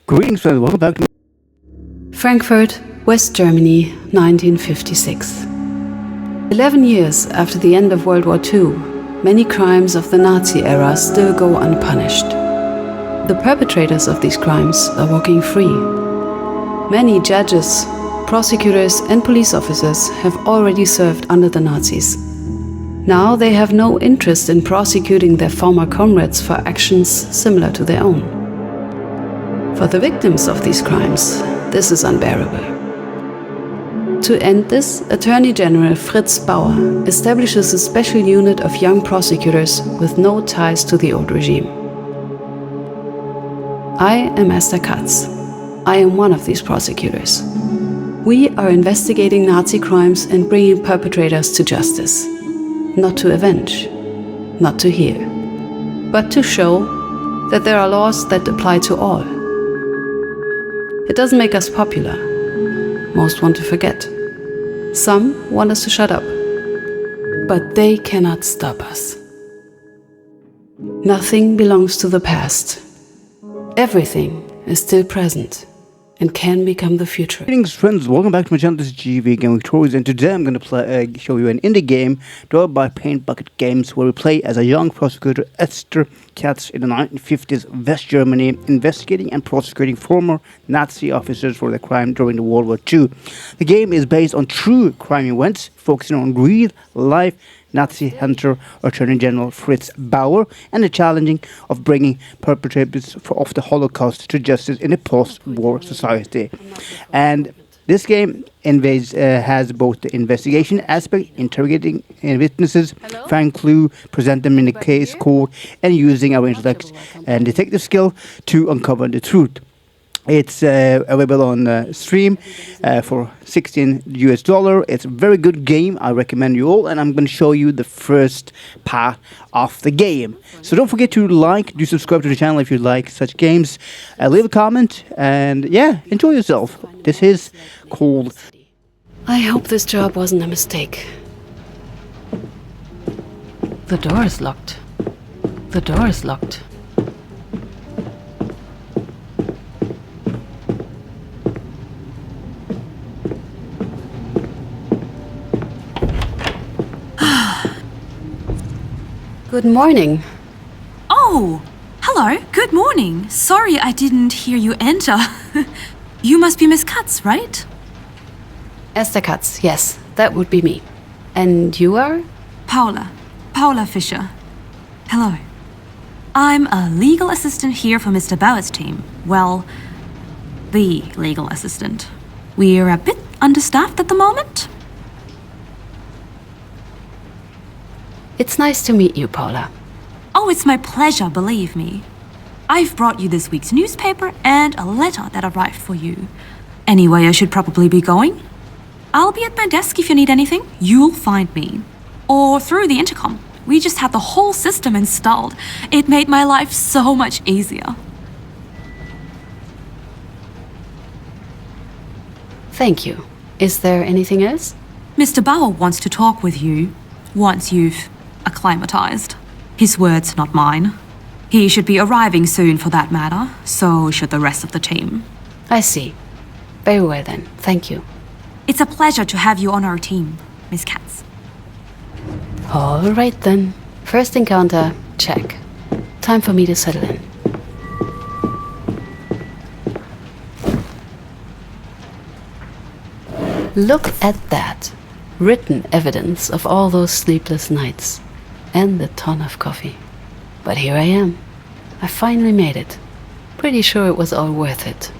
Greetings friends, welcome back to Frankfurt, West Germany, 1956. 11 years after the end of World War II, many crimes of the Nazi era still go unpunished. The perpetrators of these crimes are walking free. Many judges, prosecutors and police officers have already served under the Nazis. Now they have no interest in prosecuting their former comrades for actions similar to their own. For the victims of these crimes, this is unbearable. To end this, Attorney General Fritz Bauer establishes a special unit of young prosecutors with no ties to the old regime. I am Esther Katz. I am one of these prosecutors. We are investigating Nazi crimes and bringing perpetrators to justice. Not to avenge, not to heal, but to show that there are laws that apply to all. It doesn't make us popular. Most want to forget. Some want us to shut up. But they cannot stop us. Nothing belongs to the past. Everything is still present and can become the future. Greetings friends, welcome back to my channel. This is GamerVictorious, and today I'm going to show you an indie game developed by Paint Bucket Games, where we play as a young prosecutor, Esther Katz, in the 1950s West Germany, investigating and prosecuting former Nazi officers for their crime during the World War II. The game is based on true crime events, focusing on real-life Nazi hunter Attorney General Fritz Bauer and the challenging of bringing perpetrators of the Holocaust to justice in a post-war society. And this game has both the investigation aspect, interrogating witnesses, find clues, present them in a case court, and using our intellect and detective skill to uncover the truth. It's available on Stream for $16 US. It's a very good game. I recommend you all, and I'm going to show you the first part of the game. So don't forget to do subscribe to the channel if you like such games. Leave a comment, and yeah, enjoy yourself. This is called... I hope this job wasn't a mistake. The door is locked. The door is locked. Good morning. Oh, hello. Good morning. Sorry I didn't hear you enter. You must be Miss Katz, right? Esther Katz, yes, that would be me. And you are? Paula Fischer. Hello. I'm a legal assistant here for Mr. Bauer's team. Well, the legal assistant. We're a bit understaffed at the moment. It's nice to meet you, Paula. Oh, it's my pleasure, believe me. I've brought you this week's newspaper and a letter that arrived for you. Anyway, I should probably be going. I'll be at my desk if you need anything. You'll find me. Or through the intercom. We just had the whole system installed. It made my life so much easier. Thank you. Is there anything else? Mr. Bauer wants to talk with you once you've acclimatized. His words, not mine. He should be arriving soon for that matter, so should the rest of the team. I see. Very well then, thank you. It's a pleasure to have you on our team, Miss Katz. All right then. First encounter, check. Time for me to settle in. Look at that. Written evidence of all those sleepless nights. And the ton of coffee. But here I am. I finally made it. Pretty sure it was all worth it.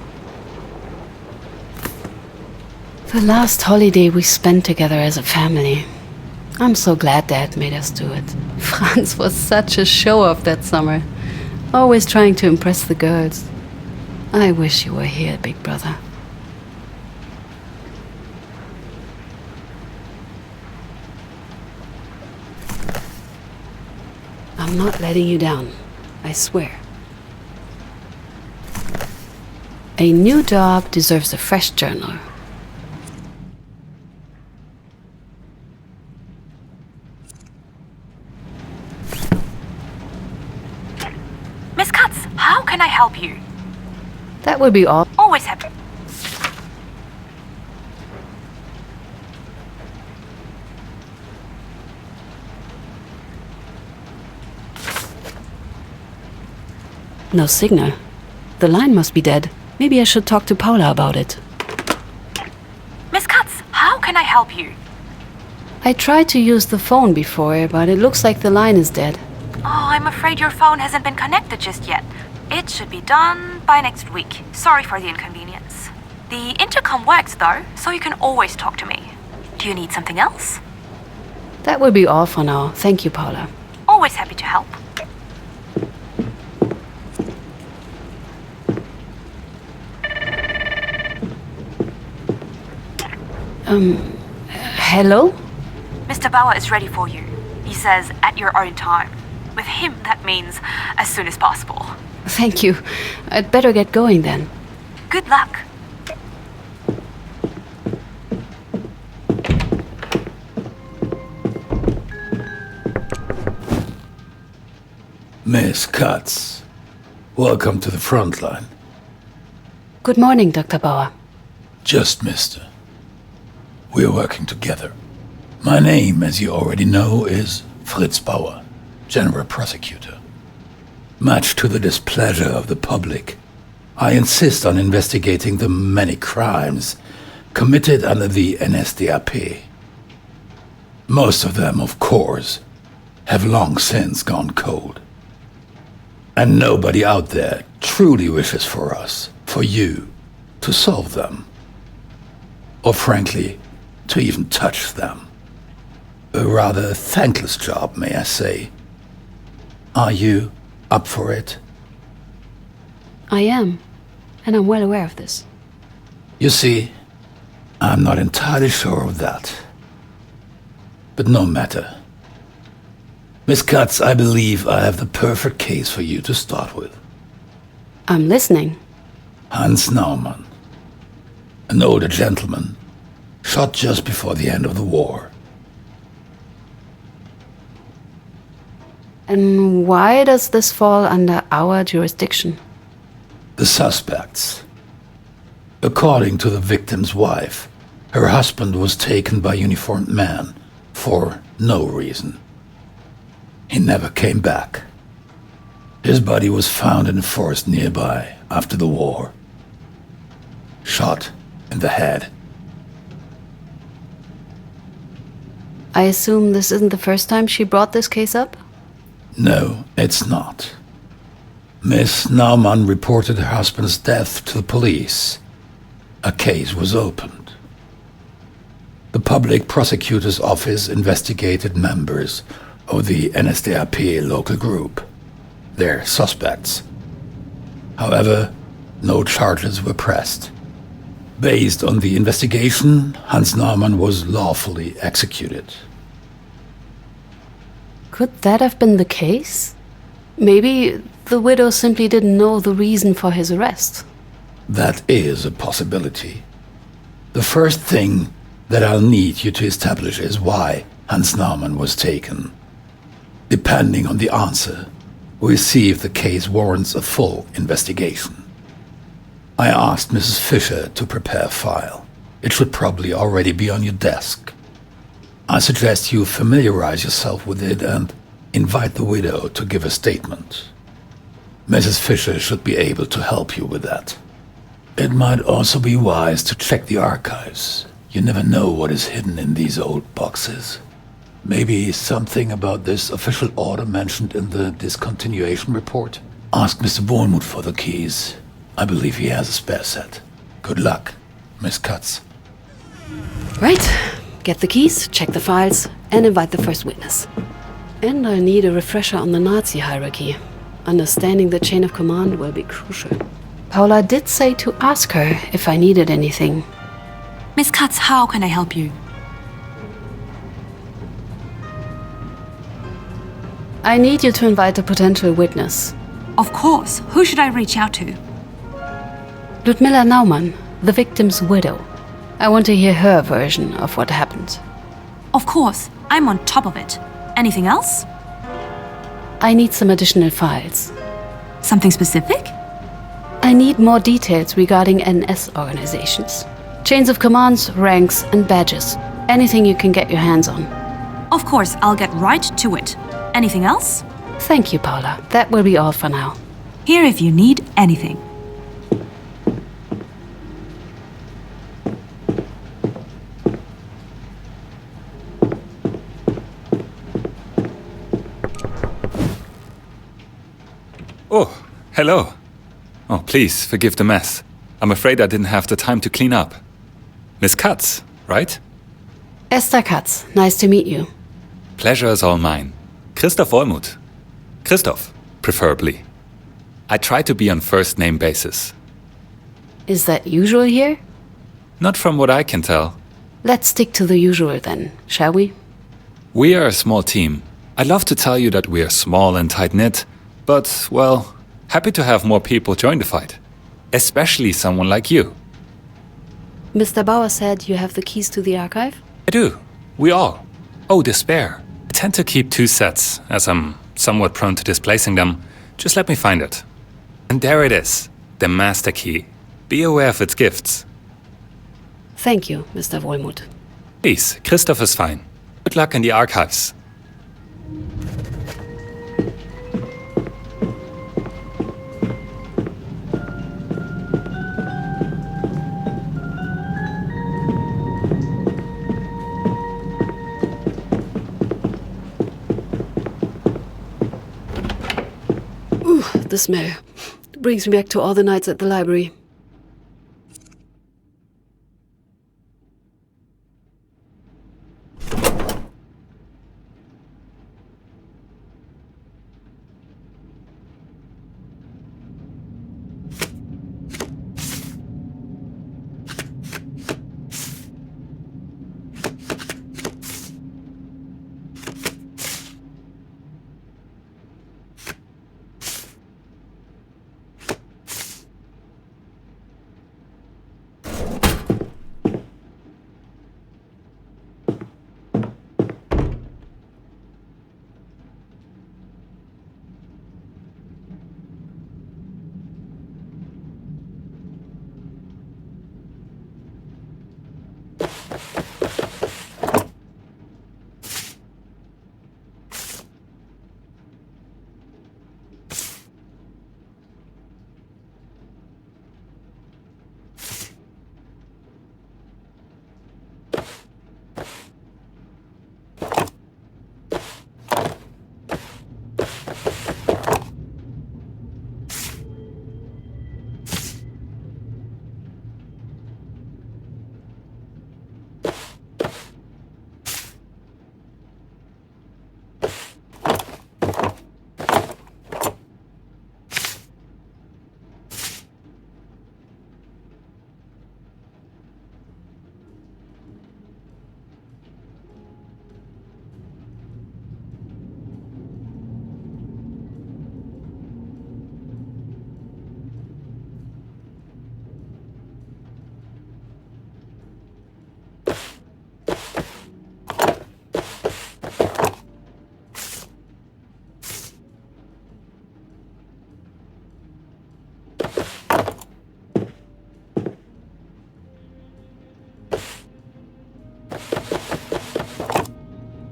The last holiday we spent together as a family. I'm so glad Dad made us do it. Franz was such a show-off that summer. Always trying to impress the girls. I wish you were here, big brother. I'm not letting you down, I swear. A new job deserves a fresh journal. Miss Katz, how can I help you? That will be all. Always happy. No signal. The line must be dead. Maybe I should talk to Paula about it. Miss Katz, how can I help you? I tried to use the phone before, but it looks like the line is dead. Oh, I'm afraid your phone hasn't been connected just yet. It should be done by next week. Sorry for the inconvenience. The intercom works though, so you can always talk to me. Do you need something else? That will be all for now. Thank you, Paula. Always happy to help. Hello? Mr. Bauer is ready for you. He says at your own time. With him, that means as soon as possible. Thank you. I'd better get going then. Good luck. Miss Katz, welcome to the front line. Good morning, Dr. Bauer. Just Mister. We're working together. My name, as you already know, is Fritz Bauer, General Prosecutor. Much to the displeasure of the public, I insist on investigating the many crimes committed under the NSDAP. Most of them, of course, have long since gone cold. And nobody out there truly wishes for us, for you, to solve them. Or frankly, to even touch them. A rather thankless job, may I say. Are you up for it? I am, and I'm well aware of this. You see, I'm not entirely sure of that. But no matter. Miss Katz, I believe I have the perfect case for you to start with. I'm listening. Hans Naumann, an older gentleman, shot just before the end of the war. And why does this fall under our jurisdiction? The suspects. According to the victim's wife, her husband was taken by uniformed men for no reason. He never came back. His body was found in a forest nearby after the war. Shot in the head. I assume this isn't the first time she brought this case up? No, it's not. Miss Naumann reported her husband's death to the police. A case was opened. The public prosecutor's office investigated members of the NSDAP local group. They're suspects. However, no charges were pressed. Based on the investigation, Hans Naumann was lawfully executed. Could that have been the case? Maybe the widow simply didn't know the reason for his arrest. That is a possibility. The first thing that I'll need you to establish is why Hans Naumann was taken. Depending on the answer, we'll see if the case warrants a full investigation. I asked Mrs. Fisher to prepare a file. It should probably already be on your desk. I suggest you familiarize yourself with it and invite the widow to give a statement. Mrs. Fisher should be able to help you with that. It might also be wise to check the archives. You never know what is hidden in these old boxes. Maybe something about this official order mentioned in the discontinuation report? Ask Mr. Bournemouth for the keys. I believe he has a spare set. Good luck, Miss Katz. Right. Get the keys, check the files, and invite the first witness. And I need a refresher on the Nazi hierarchy. Understanding the chain of command will be crucial. Paula did say to ask her if I needed anything. Miss Katz, how can I help you? I need you to invite a potential witness. Of course. Who should I reach out to? Ludmilla Naumann, the victim's widow. I want to hear her version of what happened. Of course. I'm on top of it. Anything else? I need some additional files. Something specific? I need more details regarding NS organizations. Chains of commands, ranks, and badges. Anything you can get your hands on. Of course, I'll get right to it. Anything else? Thank you, Paula. That will be all for now. Here if you need anything. Oh, hello. Oh, please, forgive the mess. I'm afraid I didn't have the time to clean up. Miss Katz, right? Esther Katz, nice to meet you. Pleasure is all mine. Christoph Olmuth. Christoph, preferably. I try to be on first-name basis. Is that usual here? Not from what I can tell. Let's stick to the usual then, shall we? We are a small team. I'd love to tell you that we are small and tight-knit, but, well, happy to have more people join the fight. Especially someone like you. Mr. Bauer said you have the keys to the archive? I do. We all. Oh, despair. I tend to keep 2 sets, as I'm somewhat prone to displacing them. Just let me find it. And there it is. The master key. Be aware of its gifts. Thank you, Mr. Wolmuth. Please, Christoph is fine. Good luck in the archives. The smell brings me back to all the nights at the library.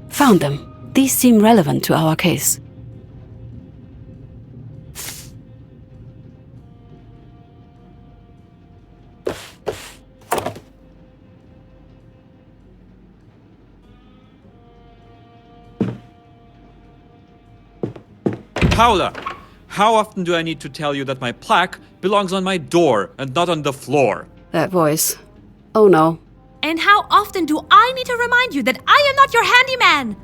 Found them. These seem relevant to our case. Paula, how often do I need to tell you that my plaque belongs on my door and not on the floor? That voice. Oh no. And how often do I need to remind you that I am not your handyman?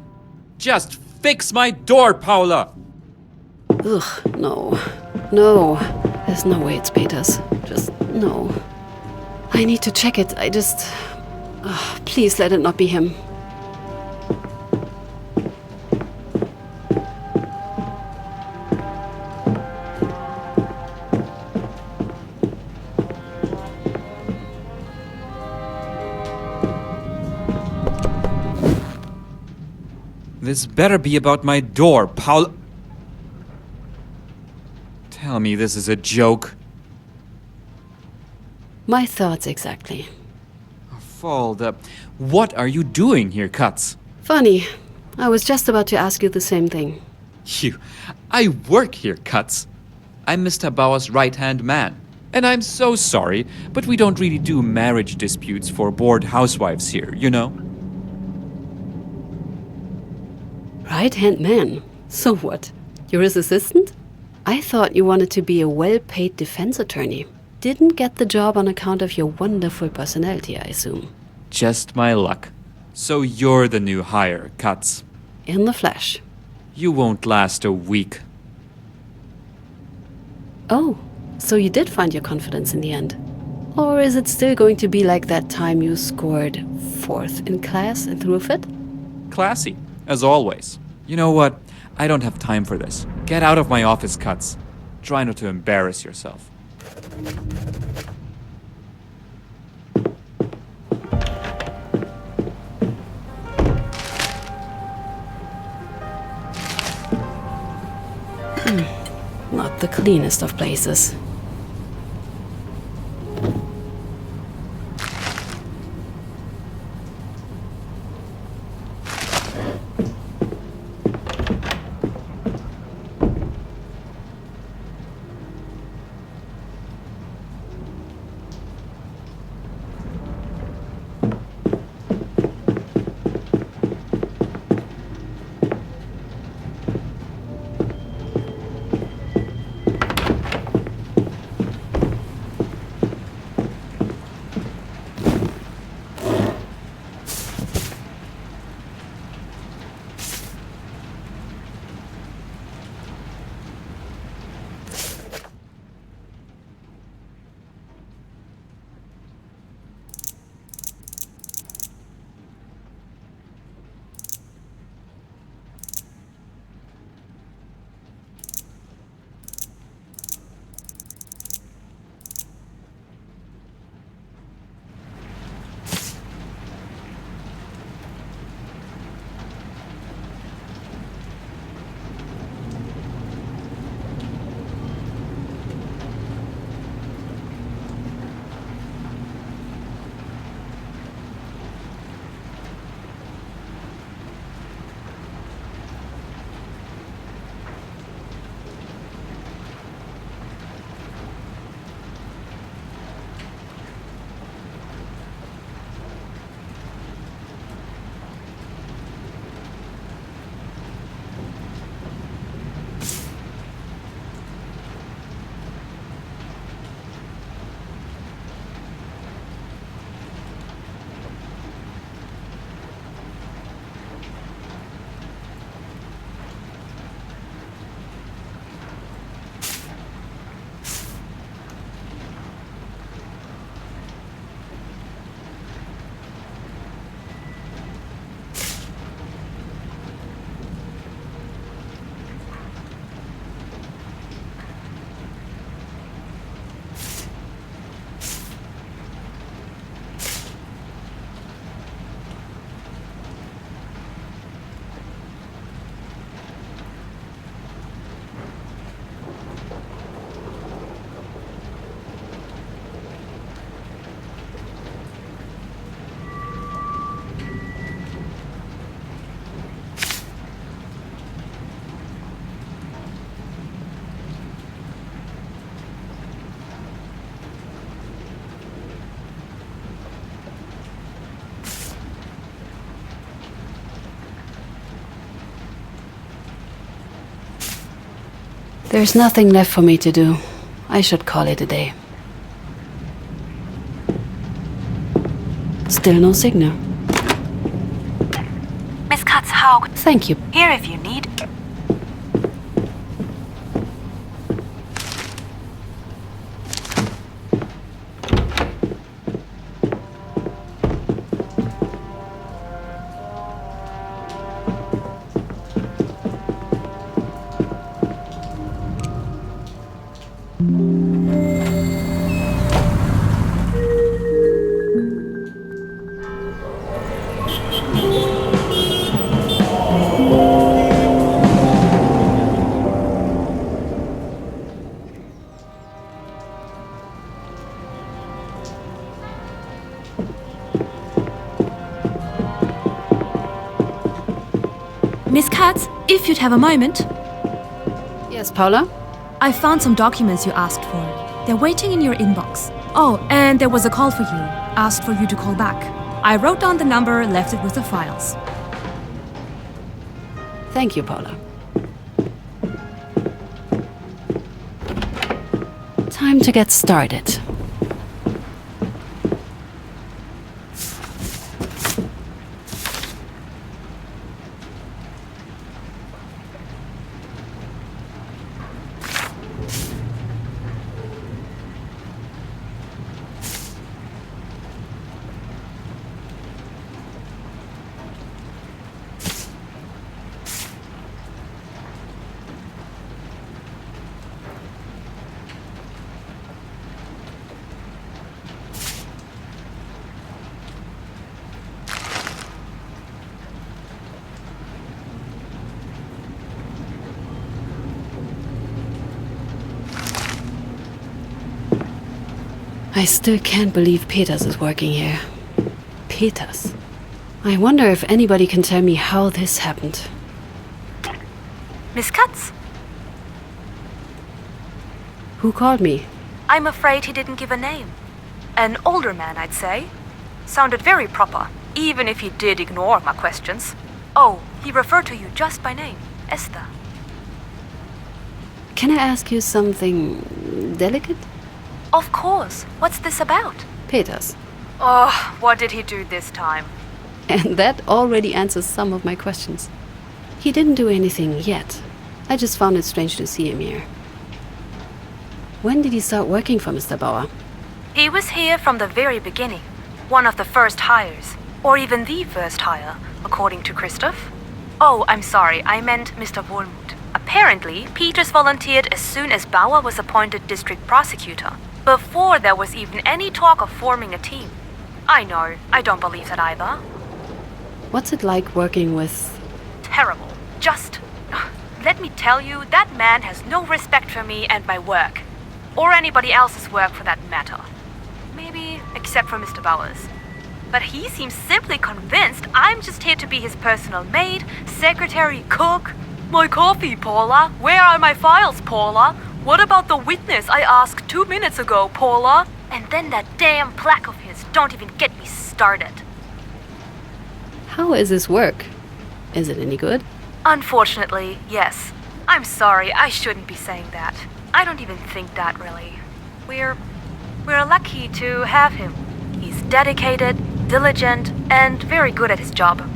Just fix my door, Paula! Ugh, no. No. There's no way it's Peters. Just no. I need to check it. Please let it not be him. This better be about my door, Paula. Tell me this is a joke. My thoughts exactly. Fold. What are you doing here, Katz? Funny. I was just about to ask you the same thing. I work here, Katz. I'm Mr. Bauer's right-hand man. And I'm so sorry, but we don't really do marriage disputes for bored housewives here, you know? Right-hand man? So what? You're his assistant? I thought you wanted to be a well-paid defense attorney. Didn't get the job on account of your wonderful personality, I assume. Just my luck. So you're the new hire, Katz. In the flesh. You won't last a week. Oh, so you did find your confidence in the end? Or is it still going to be like that time you scored 4th in class and threw a fit? Classy, as always. You know what? I don't have time for this. Get out of my office, Katz. Try not to embarrass yourself. Not the cleanest of places. There's nothing left for me to do. I should call it a day. Still no signal. Miss Katz, how? Thank you. Here if you need. Miss Katz, if you'd have a moment. Yes, Paula? I found some documents you asked for. They're waiting in your inbox. Oh, and there was a call for you. Asked for you to call back. I wrote down the number, left it with the files. Thank you, Paula. Time to get started. I still can't believe Peters is working here. Peters? I wonder if anybody can tell me how this happened. Miss Katz? Who called me? I'm afraid he didn't give a name. An older man, I'd say. Sounded very proper, even if he did ignore my questions. Oh, he referred to you just by name, Esther. Can I ask you something delicate? Of course. What's this about? Peters. Oh, what did he do this time? And that already answers some of my questions. He didn't do anything yet. I just found it strange to see him here. When did he start working for Mr. Bauer? He was here from the very beginning. One of the first hires. Or even the first hire, according to Christoph. Oh, I'm sorry, I meant Mr. Wohlmuth. Apparently, Peters volunteered as soon as Bauer was appointed district prosecutor. Before there was even any talk of forming a team. I know, I don't believe that either. What's it like working with... Terrible. Just... let me tell you, that man has no respect for me and my work. Or anybody else's work for that matter. Maybe, except for Mr. Bowers. But he seems simply convinced I'm just here to be his personal maid, secretary, cook. My coffee, Paula. Where are my files, Paula? What about the witness I asked 2 minutes ago, Paula? And then that damn plaque of his. Don't even get me started. How is this work? Is it any good? Unfortunately, yes. I'm sorry, I shouldn't be saying that. I don't even think that, really. We're lucky to have him. He's dedicated, diligent, and very good at his job.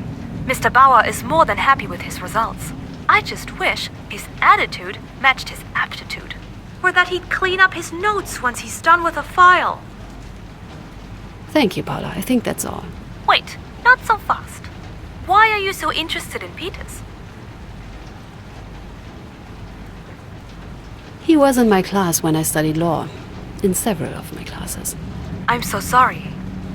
Mr. Bauer is more than happy with his results. I just wish his attitude matched his aptitude. Or that he'd clean up his notes once he's done with a file. Thank you, Paula. I think that's all. Wait, not so fast. Why are you so interested in Peters? He was in my class when I studied law. In several of my classes. I'm so sorry.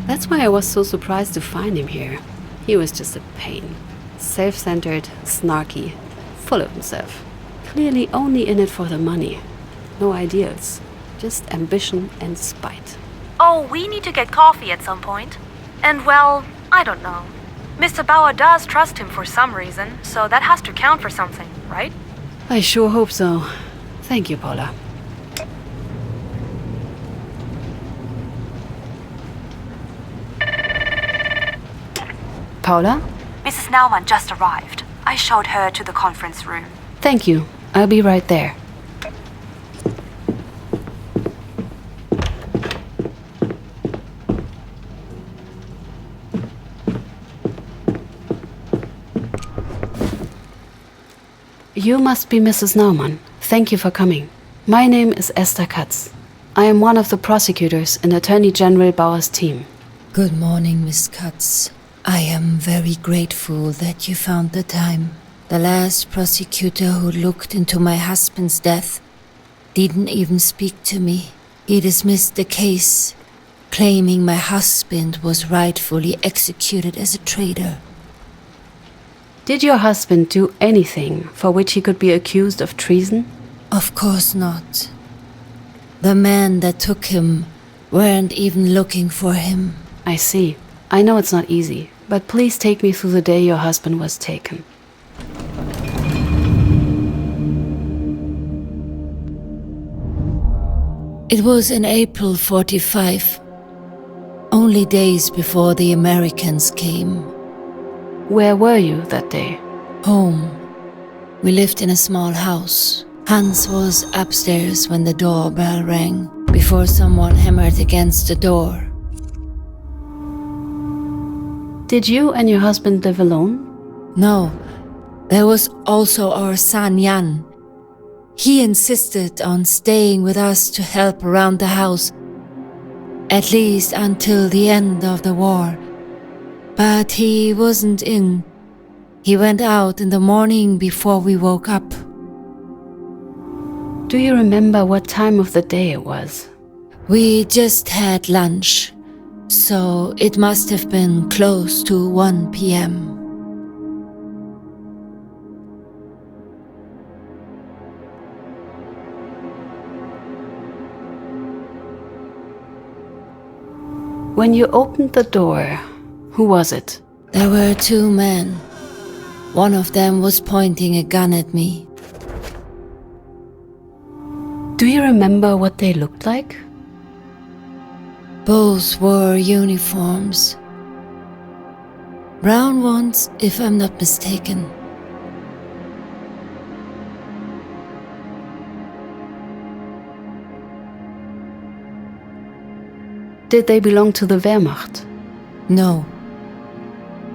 That's why I was so surprised to find him here. He was just a pain. Self-centered, snarky, full of himself. Clearly only in it for the money. No ideals. Just ambition and spite. Oh, we need to get coffee at some point. And well, I don't know. Mr. Bauer does trust him for some reason, so that has to count for something, right? I sure hope so. Thank you, Paula. Paula? Mrs. Naumann just arrived. I showed her to the conference room. Thank you. I'll be right there. You must be Mrs. Naumann. Thank you for coming. My name is Esther Katz. I am one of the prosecutors in Attorney General Bauer's team. Good morning, Miss Katz. I am very grateful that you found the time. The last prosecutor who looked into my husband's death didn't even speak to me. He dismissed the case, claiming my husband was rightfully executed as a traitor. Did your husband do anything for which he could be accused of treason? Of course not. The men that took him weren't even looking for him. I see. I know it's not easy, but please take me through the day your husband was taken. It was in April 45, only days before the Americans came. Where were you that day? Home. We lived in a small house. Hans was upstairs when the doorbell rang, before someone hammered against the door. Did you and your husband live alone? No, there was also our son Jan. He insisted on staying with us to help around the house, at least until the end of the war. But he wasn't in. He went out in the morning before we woke up. Do you remember what time of the day it was? We just had lunch, so it must have been close to 1 p.m. When you opened the door, who was it? There were 2 men. One of them was pointing a gun at me. Do you remember what they looked like? Both wore uniforms. Brown ones, if I'm not mistaken. Did they belong to the Wehrmacht? No.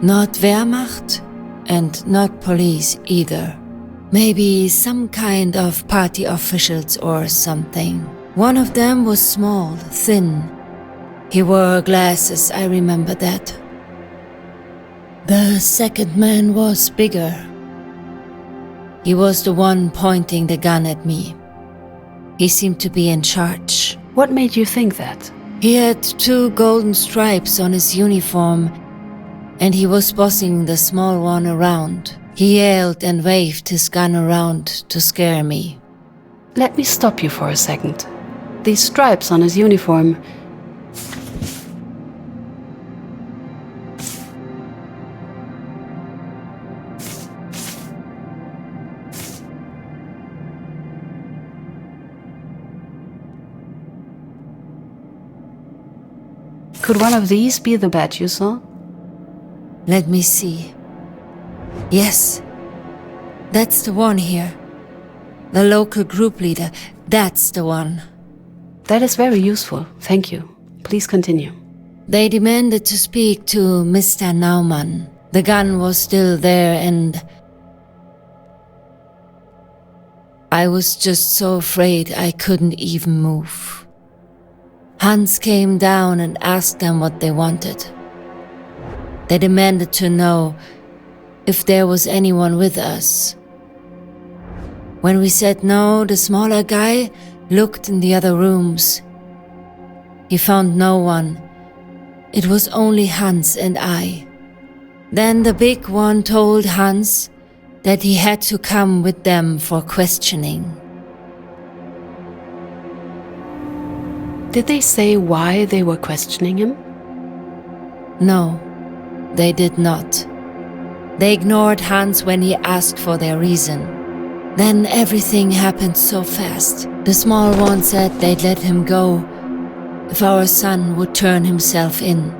Not Wehrmacht and not police either. Maybe some kind of party officials or something. One of them was small, thin. He wore glasses, I remember that. The second man was bigger. He was the one pointing the gun at me. He seemed to be in charge. What made you think that? He had 2 golden stripes on his uniform, and he was bossing the small one around. He yelled and waved his gun around to scare me. Let me stop you for a second. These stripes on his uniform. Could one of these be the badge you saw? Let me see. Yes, that's the one here. The local group leader, that's the one. That is very useful, thank you. Please continue. They demanded to speak to Mr. Naumann. The gun was still there and I was just so afraid I couldn't even move. Hans came down and asked them what they wanted. They demanded to know if there was anyone with us. When we said no, the smaller guy looked in the other rooms. He found no one. It was only Hans and I. Then the big one told Hans that he had to come with them for questioning. Did they say why they were questioning him? No, they did not. They ignored Hans when he asked for their reason. Then everything happened so fast. The small one said they'd let him go if our son would turn himself in.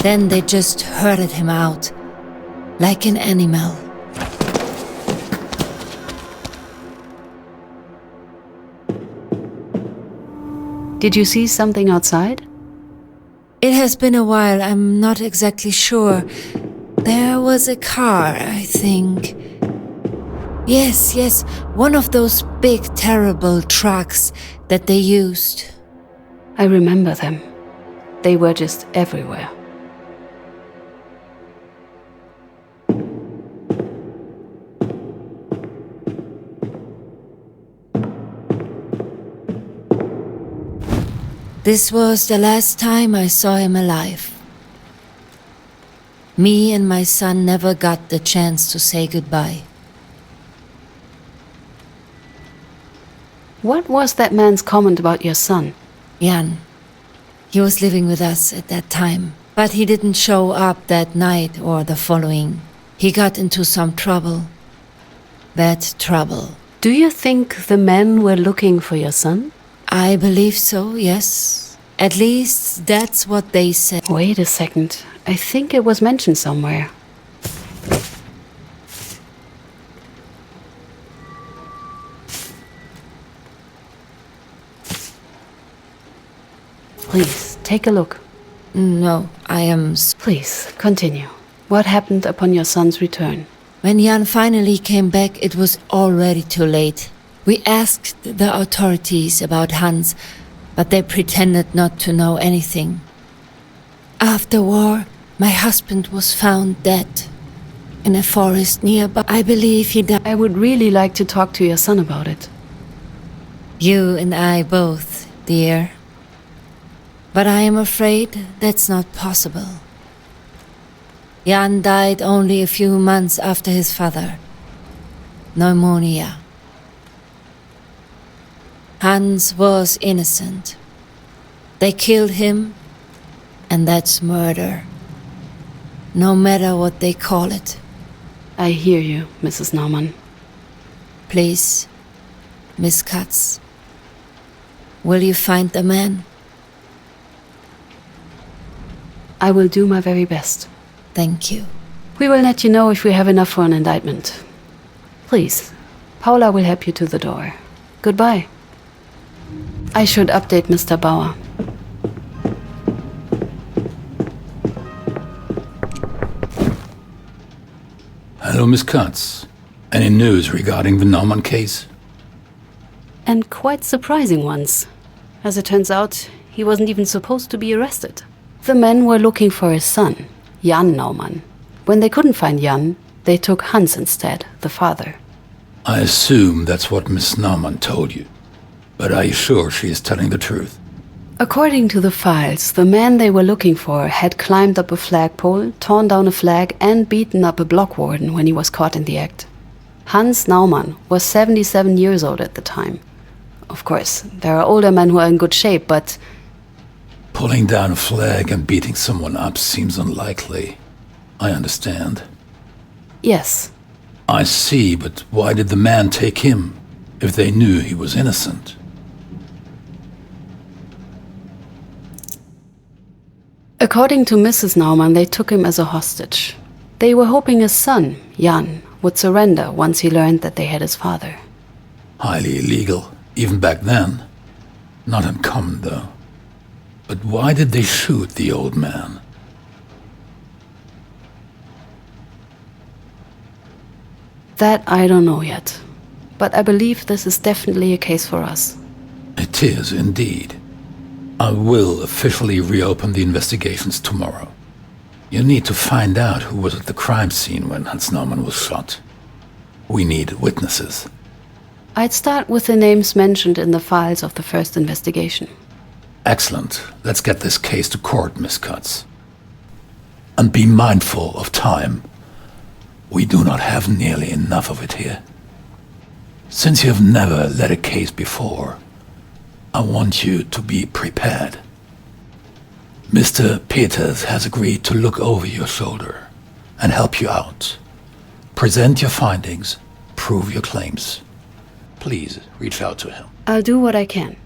Then they just herded him out, like an animal. Did you see something outside? It has been a while, I'm not exactly sure. There was a car, I think. Yes, one of those big, terrible trucks that they used. I remember them. They were just everywhere. This was the last time I saw him alive. Me and my son never got the chance to say goodbye. What was that man's comment about your son? Jan. He was living with us at that time, but he didn't show up that night or the following. He got into some trouble. Bad trouble. Do you think the men were looking for your son? I believe so, yes. At least that's what they said. Wait a second. I think it was mentioned somewhere. Please, take a look. No, I am... Please, continue. What happened upon your son's return? When Jan finally came back, it was already too late. We asked the authorities about Hans, but they pretended not to know anything. After war, my husband was found dead in a forest nearby. I believe he died. I would really like to talk to your son about it. You and I both, dear. But I am afraid that's not possible. Jan died only a few months after his father. Pneumonia. Hans was innocent. They killed him, and that's murder. No matter what they call it. I hear you, Mrs. Naumann. Please, Miss Katz, will you find the man? I will do my very best. Thank you. We will let you know if we have enough for an indictment. Please, Paula will help you to the door. Goodbye. I should update Mr. Bauer. Hello, Miss Katz. Any news regarding the Naumann case? And quite surprising ones. As it turns out, he wasn't even supposed to be arrested. The men were looking for his son, Jan Naumann. When they couldn't find Jan, they took Hans instead, the father. I assume that's what Miss Naumann told you. But are you sure she is telling the truth? According to the files, the man they were looking for had climbed up a flagpole, torn down a flag, and beaten up a block warden when he was caught in the act. Hans Naumann was 77 years old at the time. Of course, there are older men who are in good shape, but... Pulling down a flag and beating someone up seems unlikely. I understand. Yes. I see, but why did the man take him, if they knew he was innocent? According to Mrs. Naumann, they took him as a hostage. They were hoping his son, Jan, would surrender once he learned that they had his father. Highly illegal, even back then. Not uncommon, though. But why did they shoot the old man? That I don't know yet. But I believe this is definitely a case for us. It is, indeed. I will officially reopen the investigations tomorrow. You need to find out who was at the crime scene when Hans Naumann was shot. We need witnesses. I'd start with the names mentioned in the files of the first investigation. Excellent. Let's get this case to court, Miss Katz. And be mindful of time. We do not have nearly enough of it here. Since you have never led a case before, I want you to be prepared. Mr. Peters has agreed to look over your shoulder and help you out. Present your findings, prove your claims. Please reach out to him. I'll do what I can.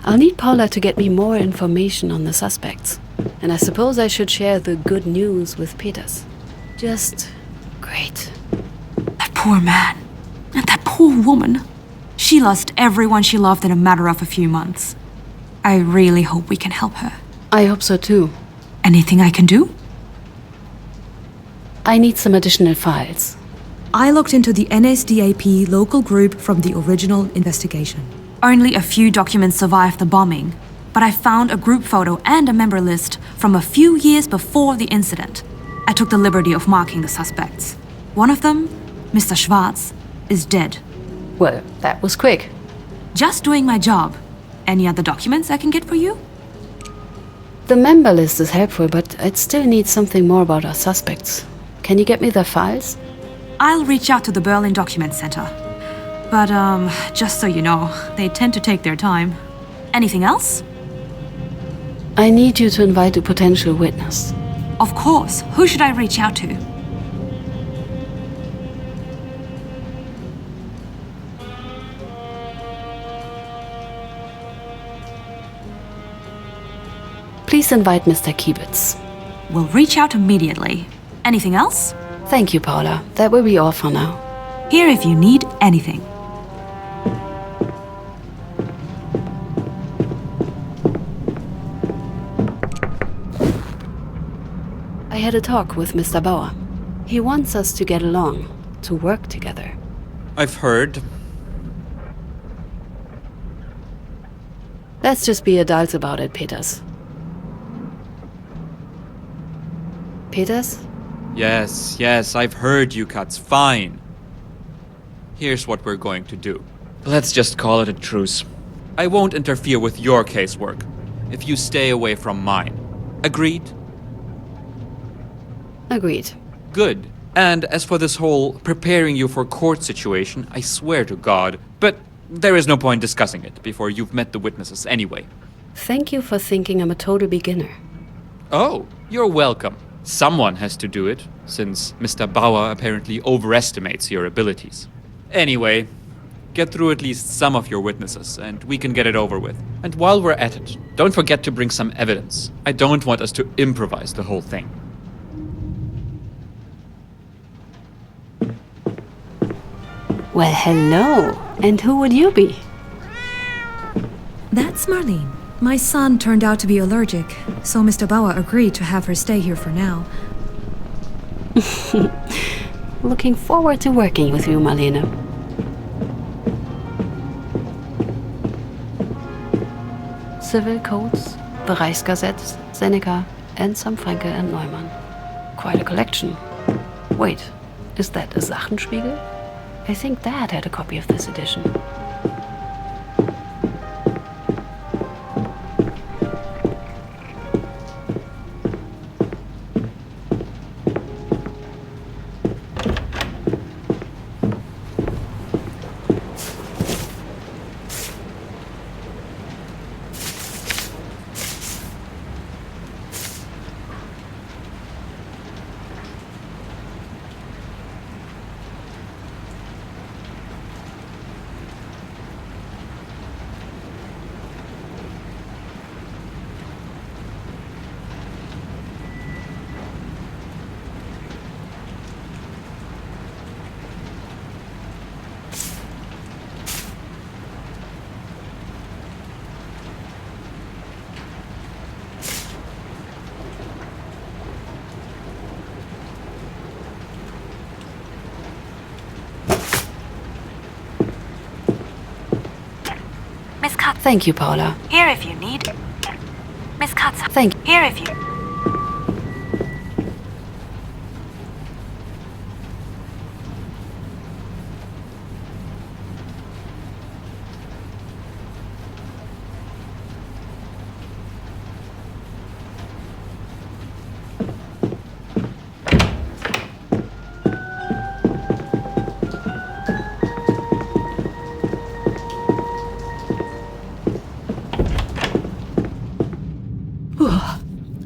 I'll need Paula to get me more information on the suspects. And I suppose I should share the good news with Peters. Just great. That poor man. And that poor woman. She lost everyone she loved in a matter of a few months. I really hope we can help her. I hope so too. Anything I can do? I need some additional files. I looked into the NSDAP local group from the original investigation. Only a few documents survived the bombing, but I found a group photo and a member list from a few years before the incident. I took the liberty of marking the suspects. One of them, Mr. Schwarz, is dead. Well, that was quick. Just doing my job. Any other documents I can get for you? The member list is helpful, but I'd still need something more about our suspects. Can you get me their files? I'll reach out to the Berlin Document Center. But, just so you know, they tend to take their time. Anything else? I need you to invite a potential witness. Of course. Who should I reach out to? Please invite Mr. Kiebitz. We'll reach out immediately. Anything else? Thank you, Paula. That will be all for now. Here if you need anything. I had a talk with Mr. Bauer. He wants us to get along, to work together. I've heard. Let's just be adults about it, Peters. Peters? Yes, I've heard you, Katz. Fine. Here's what we're going to do. Let's just call it a truce. I won't interfere with your casework if you stay away from mine. Agreed? Agreed. Good. And as for this whole preparing you for court situation, I swear to God, but there is no point discussing it before you've met the witnesses anyway. Thank you for thinking I'm a total beginner. Oh, you're welcome. Someone has to do it, since Mr. Bauer apparently overestimates your abilities. Anyway, get through at least some of your witnesses, and we can get it over with. And while we're at it, don't forget to bring some evidence. I don't want us to improvise the whole thing. Well, hello. And who would you be? That's Marlene. My son turned out to be allergic, so Mr. Bauer agreed to have her stay here for now. Looking forward to working with you, Marlene. Civil codes, Bereichsgesetz, Seneca, and some Franke and Neumann. Quite a collection. Wait, is that a Sachenspiegel? I think Dad had a copy of this edition. Miss Katz. Thank you, Paula. Here if you need. Miss Katz. Thank you. Here if you.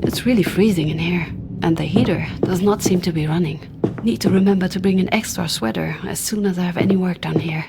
It's really freezing in here, and the heater does not seem to be running. Need to remember to bring an extra sweater as soon as I have any work done here.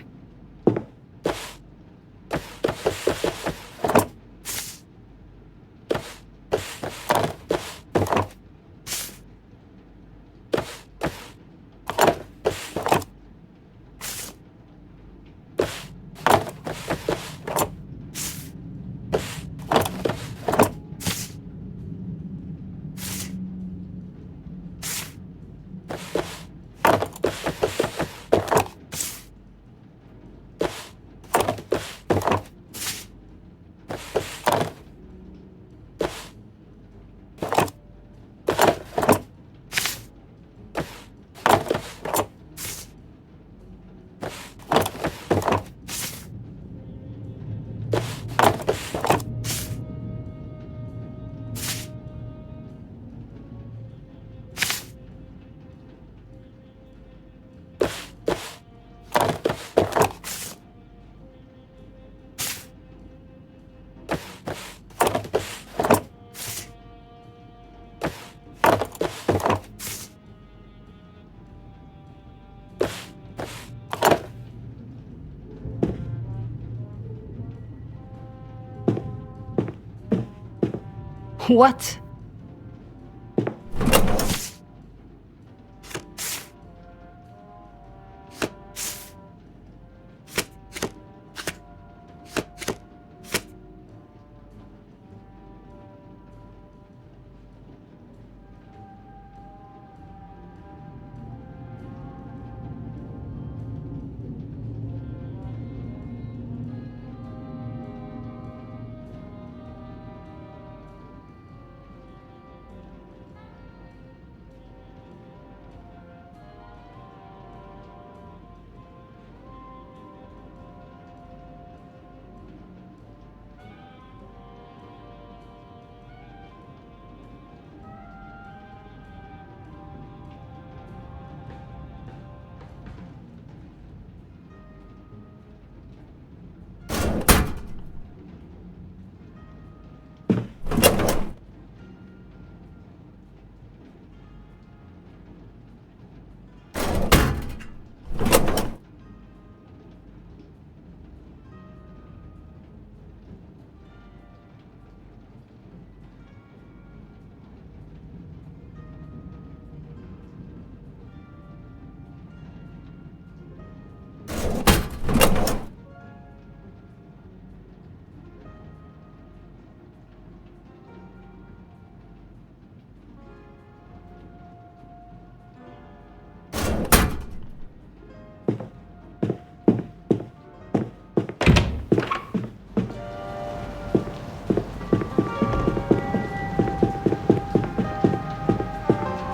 What?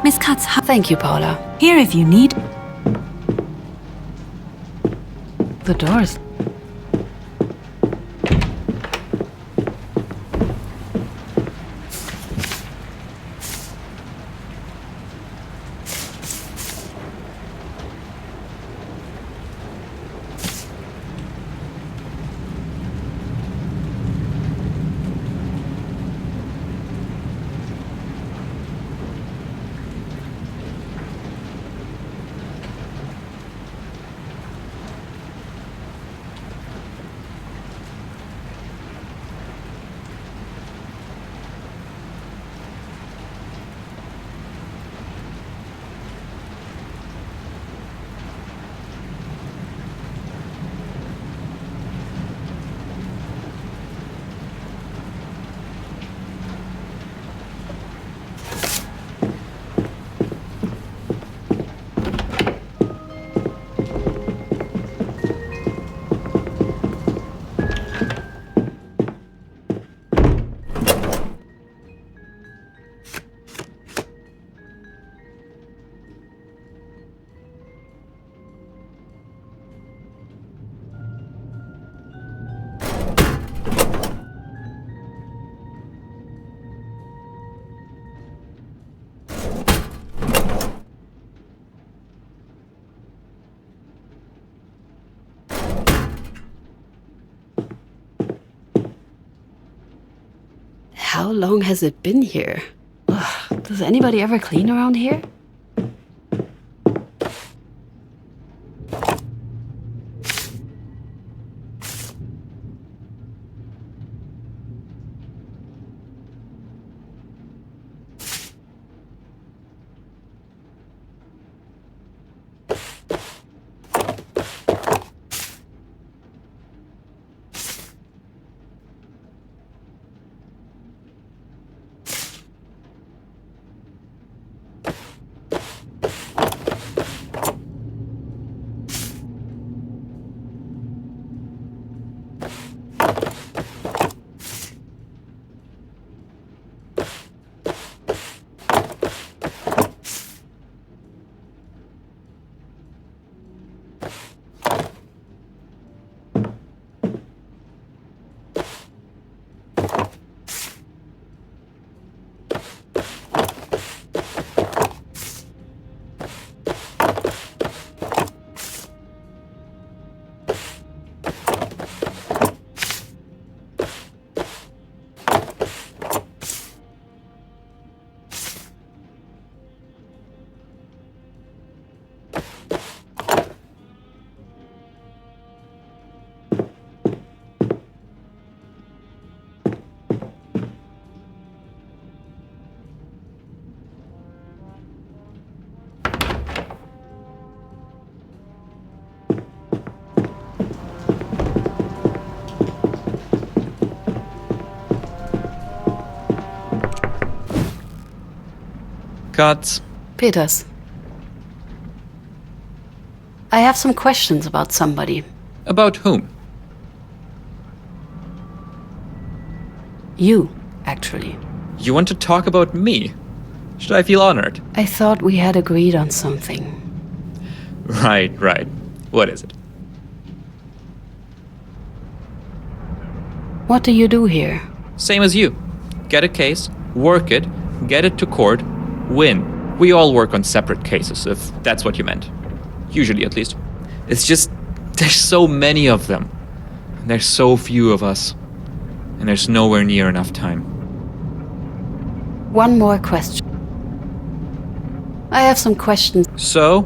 Miss Katz, Thank you, Paula. here if you need. The doors. How long has it been here? Ugh, does anybody ever clean around here? Cut. Peters. I have some questions about somebody. About whom? You, actually. You want to talk about me? Should I feel honored? I thought we had agreed on something. Right. What is it? What do you do here? Same as you. Get a case, work it, get it to court, win. We all work on separate cases, if that's what you meant. Usually, at least. It's just, there's so many of them. And there's so few of us. And there's nowhere near enough time. One more question. I have some questions. So,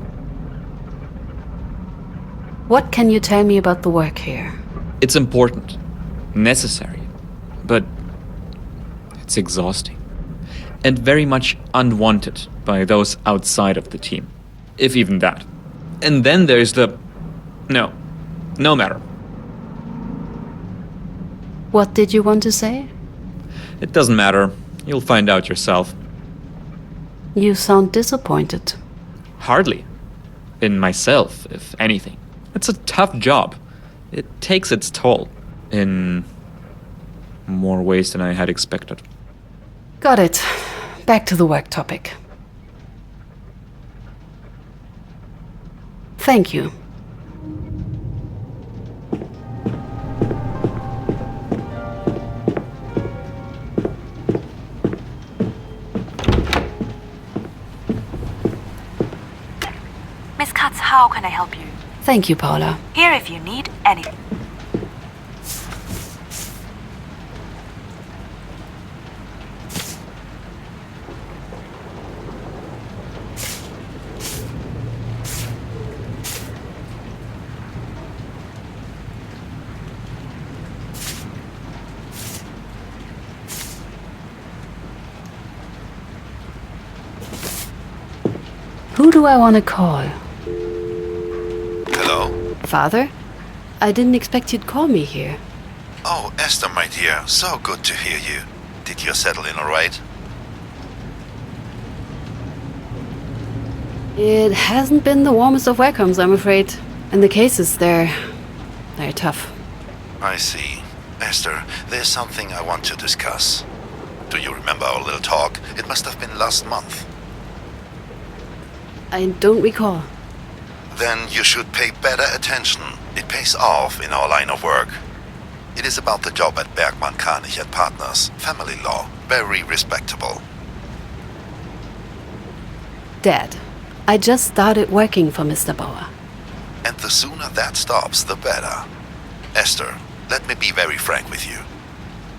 What can you tell me about the work here? it's important, necessary, but it's exhausting. And very much unwanted by those outside of the team, if even that. And then there's the... No matter. What did you want to say? It doesn't matter. You'll find out yourself. You sound disappointed. Hardly. In myself, if anything. It's a tough job. It takes its toll. In more ways than I had expected. Got it. Back to the work topic. Thank you. Miss Katz, how can I help you? Thank you, Paula. Here if you need anything. Who do I want to call? Hello? Father? I didn't expect you'd call me here. Oh, Esther, my dear, so good to hear you. Did you settle in all right? It hasn't been the warmest of welcomes, I'm afraid. And the cases, they're tough. I see. Esther, there's something I want to discuss. Do you remember our little talk? It must have been last month. I don't recall. Then you should pay better attention. It pays off in our line of work. It is about the job at Bergmann, Kranich and Partners. Family law. Very respectable. Dad, I just started working for Mr. Bauer. And the sooner that stops, the better. Esther, let me be very frank with you.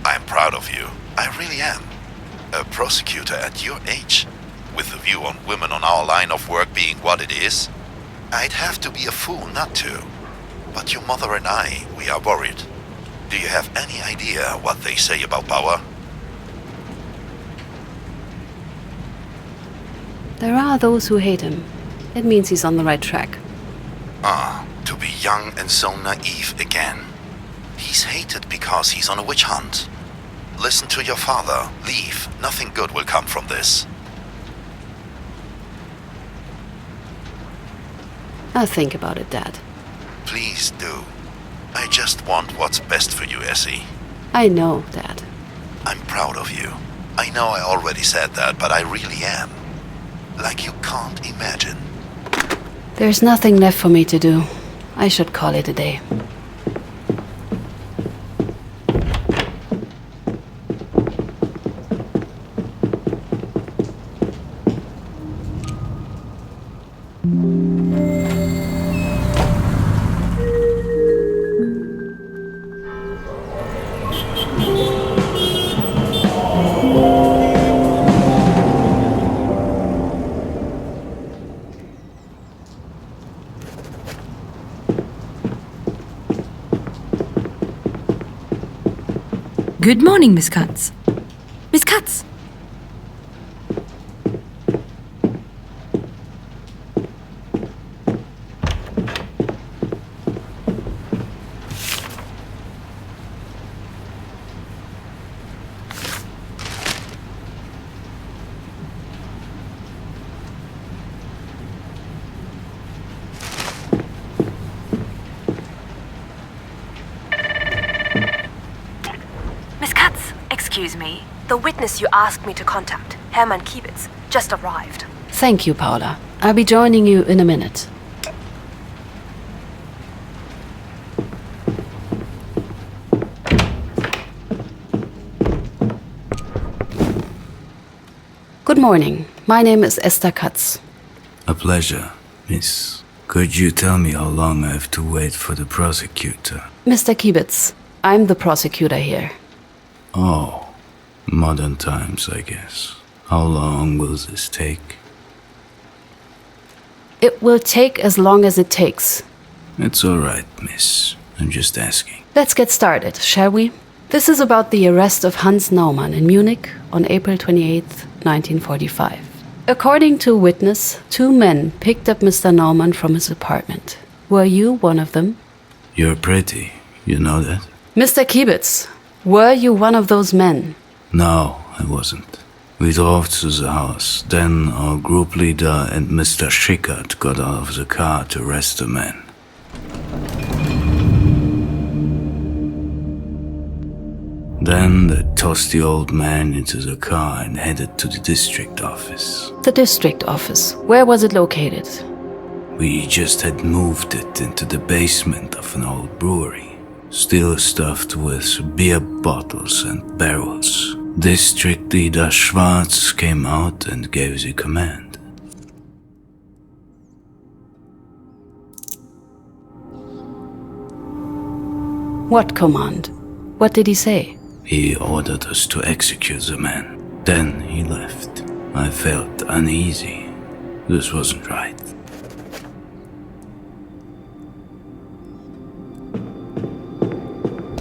I'm proud of you. I really am. A prosecutor at your age, with the view on women on our line of work being what it is, I'd have to be a fool not to. But your mother and I, we are worried. Do you have any idea what they say about Bauer? There are those who hate him. It means he's on the right track. To be young and so naive again. He's hated because he's on a witch hunt. Listen to your father. Leave. Nothing good will come from this. I'll think about it, Dad. Please do. I just want what's best for you, Essie. I know, Dad. I'm proud of you. I know I already said that, but I really am. Like you can't imagine. There's nothing left for me to do. I should call it a day. Good morning, Miss Katz. Miss Katz! Miss Katz, excuse me. The witness you asked me to contact, Hermann Kiebitz, just arrived. Thank you, Paula. I'll be joining you in a minute. Good morning. My name is Esther Katz. A pleasure, miss. Could you tell me how long I have to wait for the prosecutor? Mr. Kiebitz, I'm the prosecutor here. Oh, modern times, I guess. How long will this take? It will take as long as it takes. It's all right, miss. I'm just asking. Let's get started, shall we? This is about the arrest of Hans Naumann in Munich on April 28, 1945. According to a witness, 2 men picked up Mr. Naumann from his apartment. Were you one of them? You're pretty, you know that? Mr. Kiebitz, were you one of those men? No, I wasn't. We drove to the house. Then our group leader and Mr. Schickert got out of the car to arrest the men. Then they tossed the old man into the car and headed to the district office. The district office. Where was it located? We just had moved it into the basement of an old brewery, still stuffed with beer bottles and barrels. District leader Schwarz came out and gave the command. What command? What did he say? He ordered us to execute the man. Then he left. I felt uneasy. This wasn't right.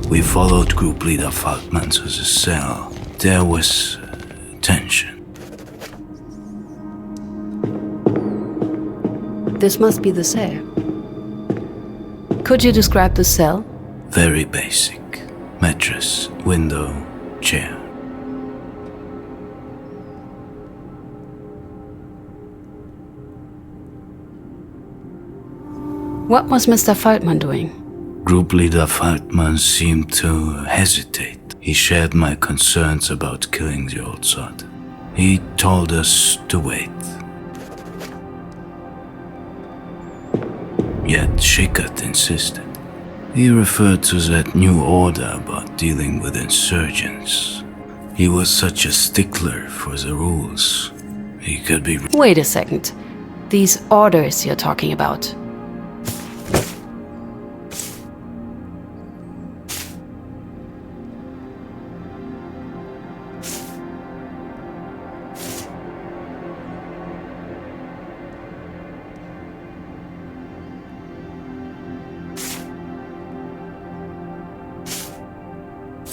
We followed group leader Falkman to the cell. There was tension. This must be the cell. Could you describe the cell? Very basic. Mattress, window, chair. What was Mr. Falkman doing? Group leader Falkman seemed to hesitate. He shared my concerns about killing the old sod. He told us to wait. Yet Schickert insisted. He referred to that new order about dealing with insurgents. He was such a stickler for the rules. He could be... Wait a second. These orders you're talking about.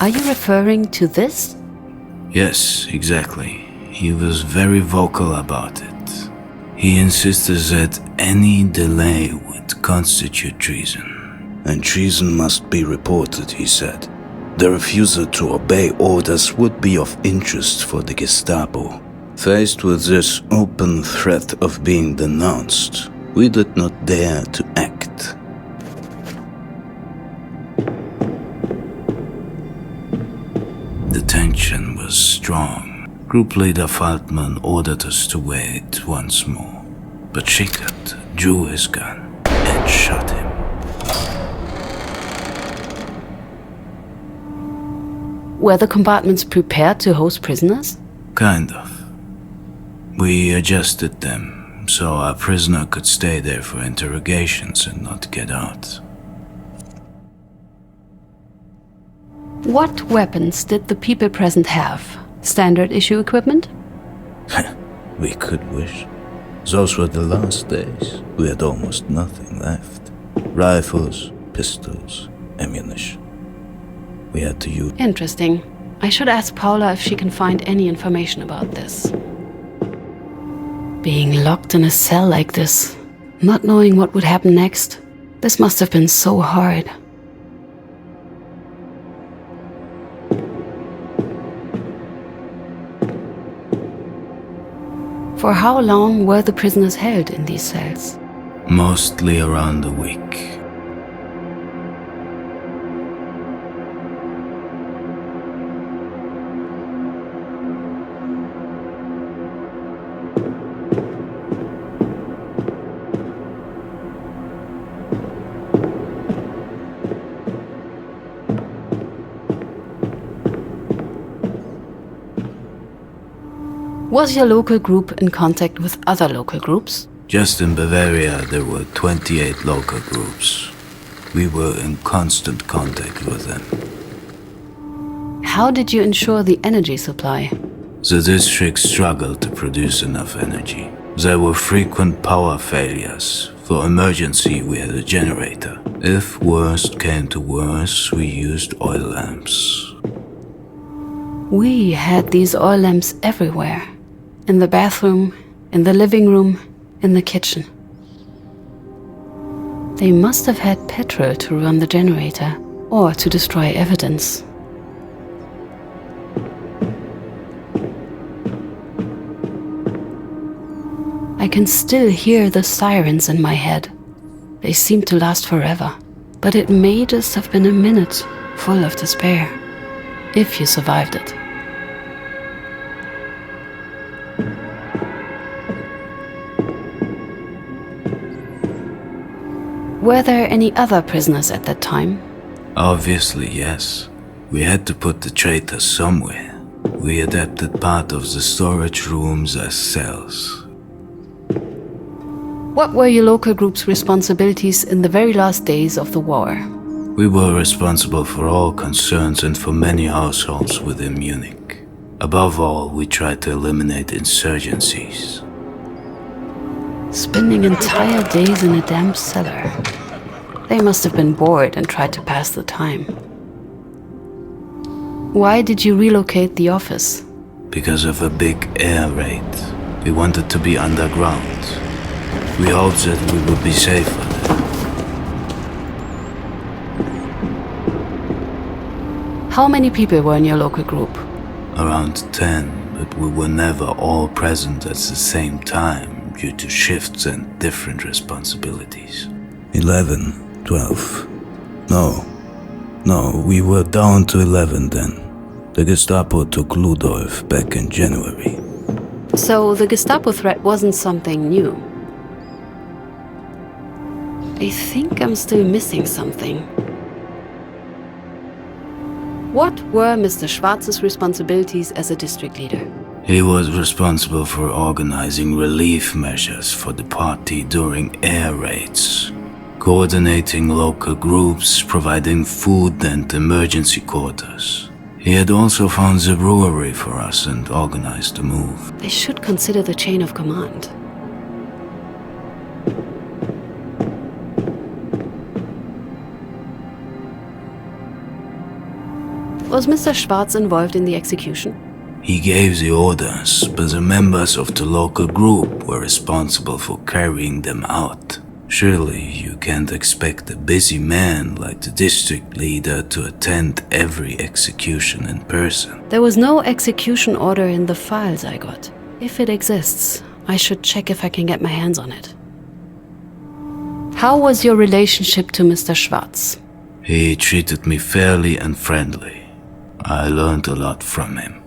Are you referring to this? Yes, exactly. He was very vocal about it. He insisted that any delay would constitute treason. And treason must be reported, he said. The refusal to obey orders would be of interest for the Gestapo. Faced with this open threat of being denounced, we did not dare to act. The tension was strong. Group leader Falkman ordered us to wait once more. But Schickert drew his gun and shot him. Were the compartments prepared to host prisoners? Kind of. We adjusted them so our prisoner could stay there for interrogations and not get out. What weapons did the people present have? Standard issue equipment? We could wish. Those were the last days. We had almost nothing left. Rifles, pistols, ammunition. We had to use... Interesting. I should ask Paula if she can find any information about this. Being locked in a cell like this, not knowing what would happen next, this must have been so hard. For how long were the prisoners held in these cells? Mostly around a week. Was your local group in contact with other local groups? Just in Bavaria, there were 28 local groups. We were in constant contact with them. How did you ensure the energy supply? The district struggled to produce enough energy. There were frequent power failures. For emergency, we had a generator. If worst came to worst, we used oil lamps. We had these oil lamps everywhere. In the bathroom, in the living room, in the kitchen. They must have had petrol to run the generator, or to destroy evidence. I can still hear the sirens in my head. They seem to last forever, but it may just have been a minute full of despair, if you survived it. Were there any other prisoners at that time? Obviously, yes. We had to put the traitor somewhere. We adapted part of the storage rooms as cells. What were your local group's responsibilities in the very last days of the war? We were responsible for all concerns and for many households within Munich. Above all, we tried to eliminate insurgencies. Spending entire days in a damp cellar. They must have been bored and tried to pass the time. Why did you relocate the office? Because of a big air raid. We wanted to be underground. We hoped that we would be safer there. How many people were in your local group? Around 10, but we were never all present at the same time due to shifts and different responsibilities. 11, 12. No, we were down to 11 then. The Gestapo took Ludolf back in January. So the Gestapo threat wasn't something new. I think I'm still missing something. What were Mr. Schwarz's responsibilities as a district leader? He was responsible for organizing relief measures for the party during air raids, coordinating local groups, providing food and emergency quarters. He had also found the brewery for us and organized the move. They should consider the chain of command. Was Mr. Schwarz involved in the execution? He gave the orders, but the members of the local group were responsible for carrying them out. Surely you can't expect a busy man like the district leader to attend every execution in person. There was no execution order in the files I got. If it exists, I should check if I can get my hands on it. How was your relationship to Mr. Schwarz? He treated me fairly and friendly. I learned a lot from him.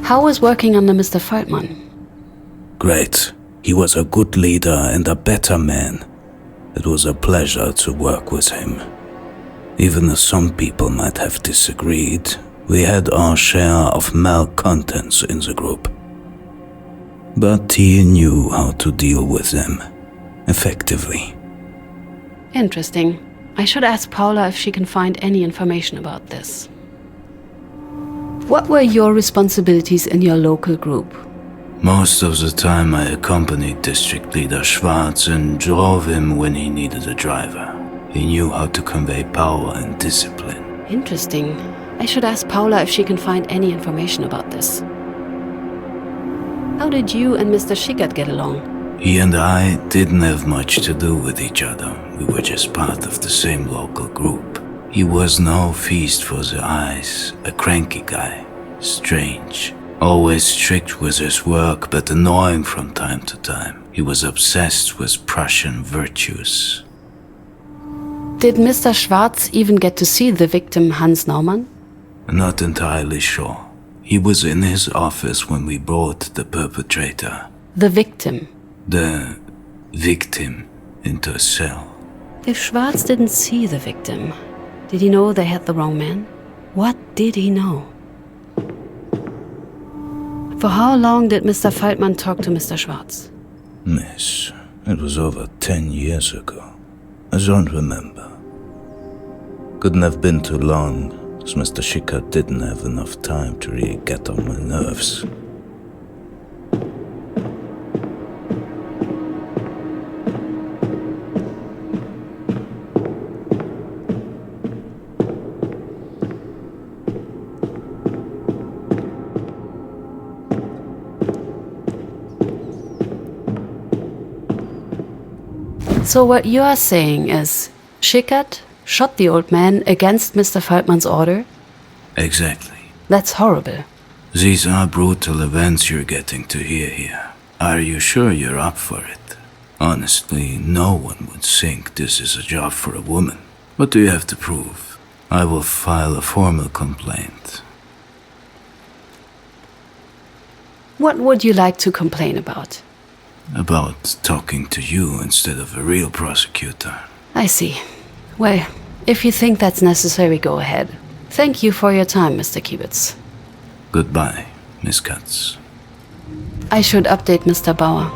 How was working under Mr. Feldman? Great. He was a good leader and a better man. It was a pleasure to work with him. Even if some people might have disagreed, we had our share of malcontents in the group. But he knew how to deal with them effectively. Interesting. I should ask Paula if she can find any information about this. What were your responsibilities in your local group? Most of the time I accompanied District Leader Schwarz and drove him when he needed a driver. He knew how to convey power and discipline. Interesting. I should ask Paula if she can find any information about this. How did you and Mr. Schickert get along? He and I didn't have much to do with each other. We were just part of the same local group. He was no feast for the eyes, a cranky guy, strange. Always strict with his work, but annoying from time to time. He was obsessed with Prussian virtues. Did Mr. Schwarz even get to see the victim Hans Naumann? Not entirely sure. He was in his office when we brought the perpetrator. The victim? The victim into a cell. If Schwarz didn't see the victim, did he know they had the wrong man? What did he know? For how long did Mr. Feldman talk to Mr. Schwartz? Miss, it was over 10 years ago. I don't remember. Couldn't have been too long, as Mr. Schickert didn't have enough time to really get on my nerves. So what you are saying is, Schickert shot the old man against Mr. Feldman's order? Exactly. That's horrible. These are brutal events you're getting to hear here. Are you sure you're up for it? Honestly, no one would think this is a job for a woman. What do you have to prove? I will file a formal complaint. What would you like to complain about? About talking to you instead of a real prosecutor. I see. Well, if you think that's necessary, go ahead. Thank you for your time, Mr. Kiebitz. Goodbye, Miss Katz. I should update Mr. Bauer.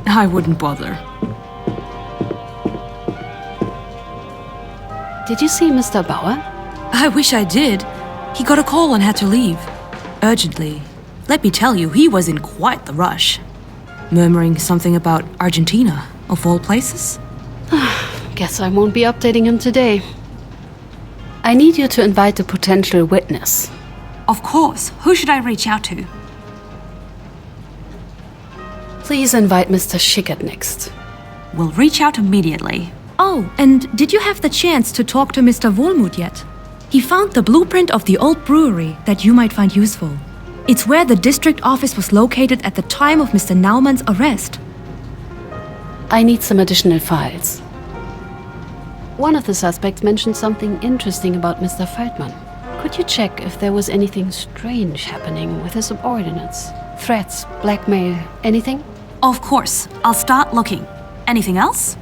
I wouldn't bother. Did you see Mr. Bauer? I wish I did. He got a call and had to leave. Urgently. Let me tell you, he was in quite the rush. Murmuring something about Argentina, of all places. Guess I won't be updating him today. I need you to invite a potential witness. Of course. Who should I reach out to? Please invite Mr. Schickert next. We'll reach out immediately. Oh, and did you have the chance to talk to Mr. Wohlmuth yet? He found the blueprint of the old brewery that you might find useful. It's where the district office was located at the time of Mr. Naumann's arrest. I need some additional files. One of the suspects mentioned something interesting about Mr. Feldman. Could you check if there was anything strange happening with his subordinates? Threats, blackmail, anything? Of course. I'll start looking. Anything else?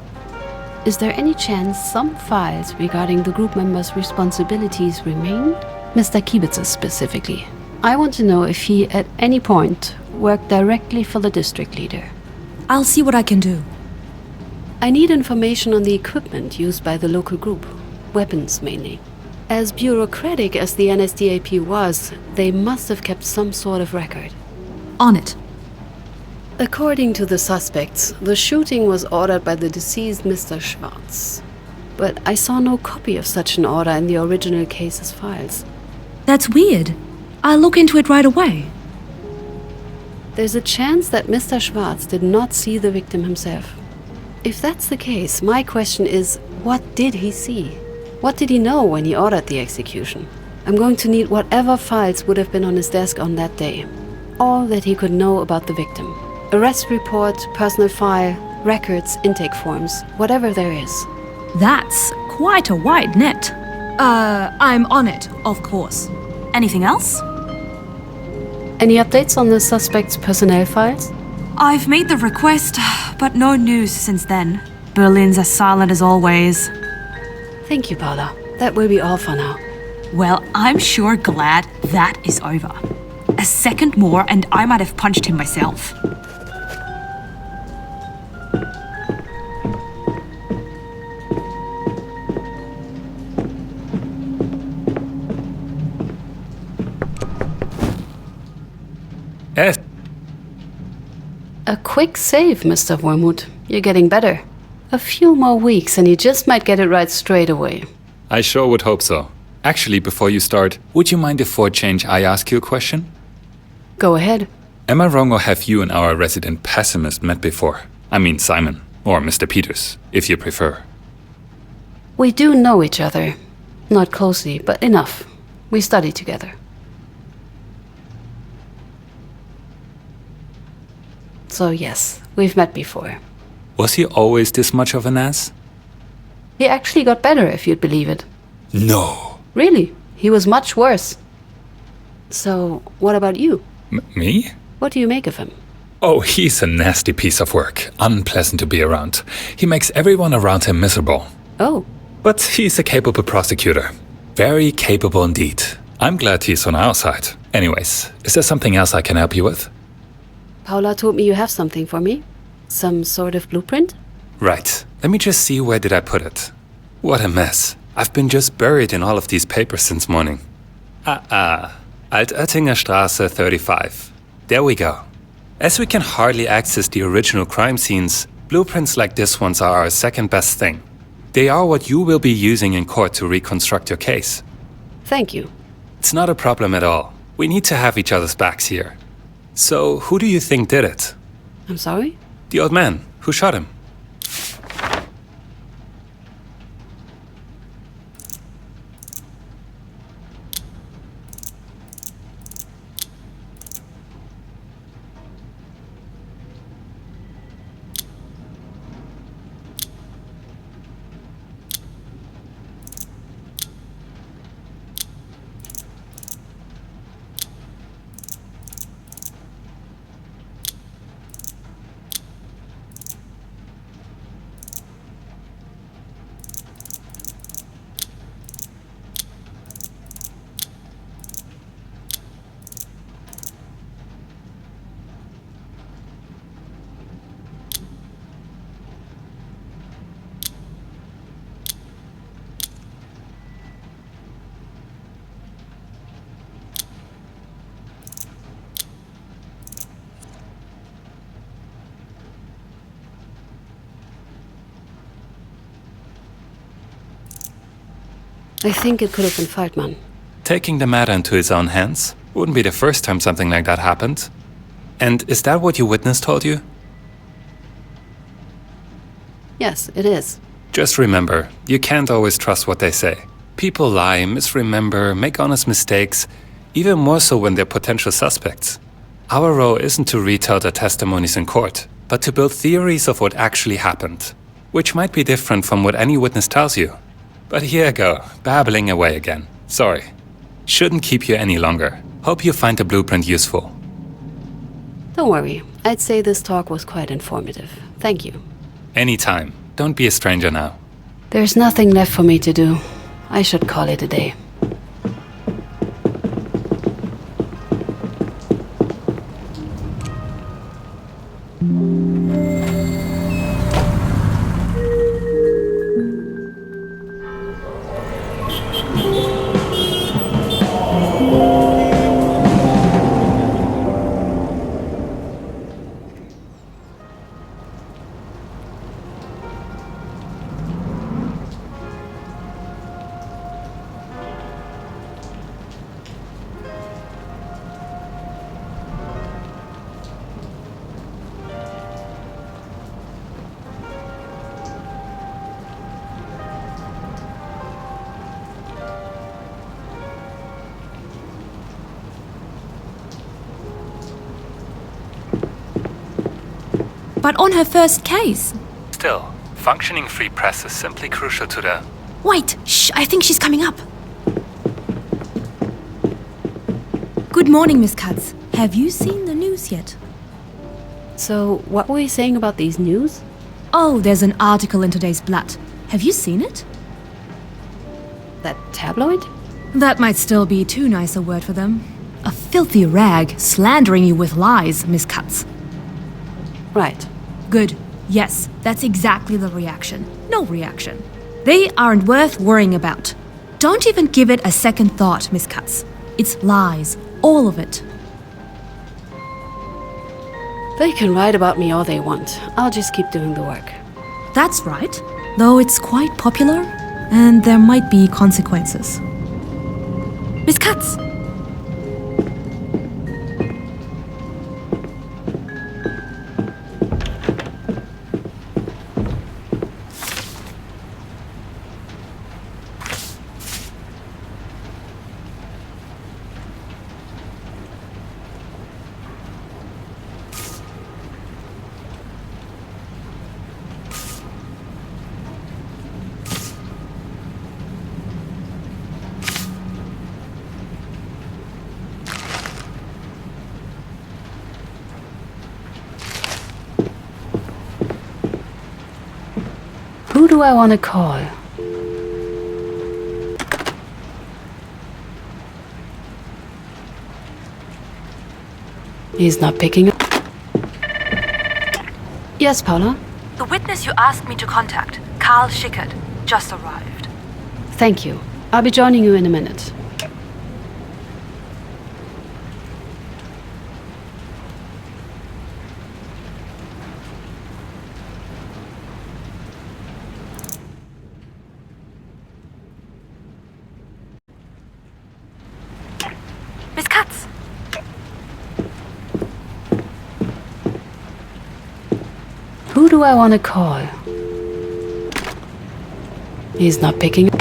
Is there any chance some files regarding the group members' responsibilities remained? Mr. Kiebitz's specifically. I want to know if he, at any point, worked directly for the district leader. I'll see what I can do. I need information on the equipment used by the local group. Weapons, mainly. As bureaucratic as the NSDAP was, they must have kept some sort of record. On it. According to the suspects, the shooting was ordered by the deceased Mr. Schwartz. But I saw no copy of such an order in the original case's files. That's weird. I'll look into it right away. There's a chance that Mr. Schwartz did not see the victim himself. If that's the case, my question is, what did he see? What did he know when he ordered the execution? I'm going to need whatever files would have been on his desk on that day. All that he could know about the victim. Arrest report, personal file, records, intake forms, whatever there is. That's quite a wide net. I'm on it, of course. Anything else? Any updates on the suspect's personnel files? I've made the request, but no news since then. Berlin's as silent as always. Thank you, Paula. That will be all for now. Well, I'm sure glad that is over. A second more and I might have punched him myself. Yes. A quick save, Mr. Wohlmuth. You're getting better. A few more weeks and you just might get it right straight away. I sure would hope so. Actually, before you start, would you mind if for a change I ask you a question? Go ahead. Am I wrong, or have you and our resident pessimist met before? I mean Simon, or Mr. Peters, if you prefer. We do know each other. Not closely, but enough. We study together. So yes, we've met before. Was he always this much of an ass? He actually got better, if you'd believe it. No. Really, he was much worse. So, what about you? Me? What do you make of him? Oh, he's a nasty piece of work. Unpleasant to be around. He makes everyone around him miserable. Oh. But he's a capable prosecutor. Very capable indeed. I'm glad he's on our side. Anyways, is there something else I can help you with? Paula told me you have something for me. Some sort of blueprint? Right. Let me just see, where did I put it? What a mess. I've been just buried in all of these papers since morning. Altöttinger Straße 35. There we go. As we can hardly access the original crime scenes, blueprints like this ones are our second best thing. They are what you will be using in court to reconstruct your case. Thank you. It's not a problem at all. We need to have each other's backs here. So, who do you think did it? I'm sorry? The old man. Who shot him? I think it could have been Feldman. Taking the matter into his own hands? Wouldn't be the first time something like that happened. And is that what your witness told you? Yes, it is. Just remember, you can't always trust what they say. People lie, misremember, make honest mistakes, even more so when they're potential suspects. Our role isn't to retell their testimonies in court, but to build theories of what actually happened, which might be different from what any witness tells you. But here I go, babbling away again. Sorry. Shouldn't keep you any longer. Hope you find the blueprint useful. Don't worry. I'd say this talk was quite informative. Thank you. Anytime. Don't be a stranger now. There's nothing left for me to do. I should call it a day. But on her first case. Still, functioning free press is simply crucial to the... Wait, shh, I think she's coming up. Good morning, Miss Katz. Have you seen the news yet? So, what were you saying about these news? Oh, there's an article in today's Blatt. Have you seen it? That tabloid? That might still be too nice a word for them. A filthy rag slandering you with lies, Miss Katz. Right. Good. Yes, that's exactly the reaction. No reaction. They aren't worth worrying about. Don't even give it a second thought, Miss Katz. It's lies. All of it. They can write about me all they want. I'll just keep doing the work. That's right. Though it's quite popular, and there might be consequences. Miss Katz! Who do I want to call? He's not picking up. Yes, Paula? The witness you asked me to contact, Karl Schickert, just arrived. Thank you. I'll be joining you in a minute. Miss Katz! Who do I want to call? He's not picking up.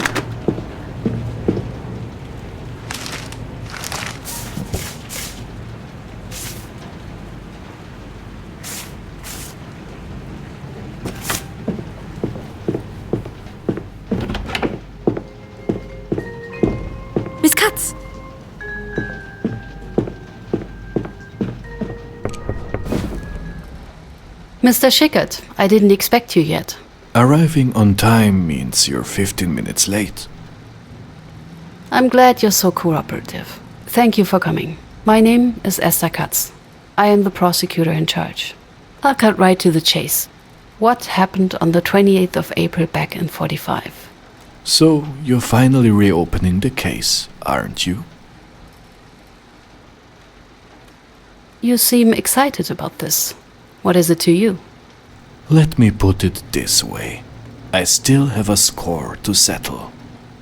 Miss Katz! Mr. Schickert, I didn't expect you yet. Arriving on time means you're 15 minutes late. I'm glad you're so cooperative. Thank you for coming. My name is Esther Katz. I am the prosecutor in charge. I'll cut right to the chase. What happened on the 28th of April back in 45? So, you're finally reopening the case, aren't you? You seem excited about this. What is it to you? Let me put it this way. I still have a score to settle.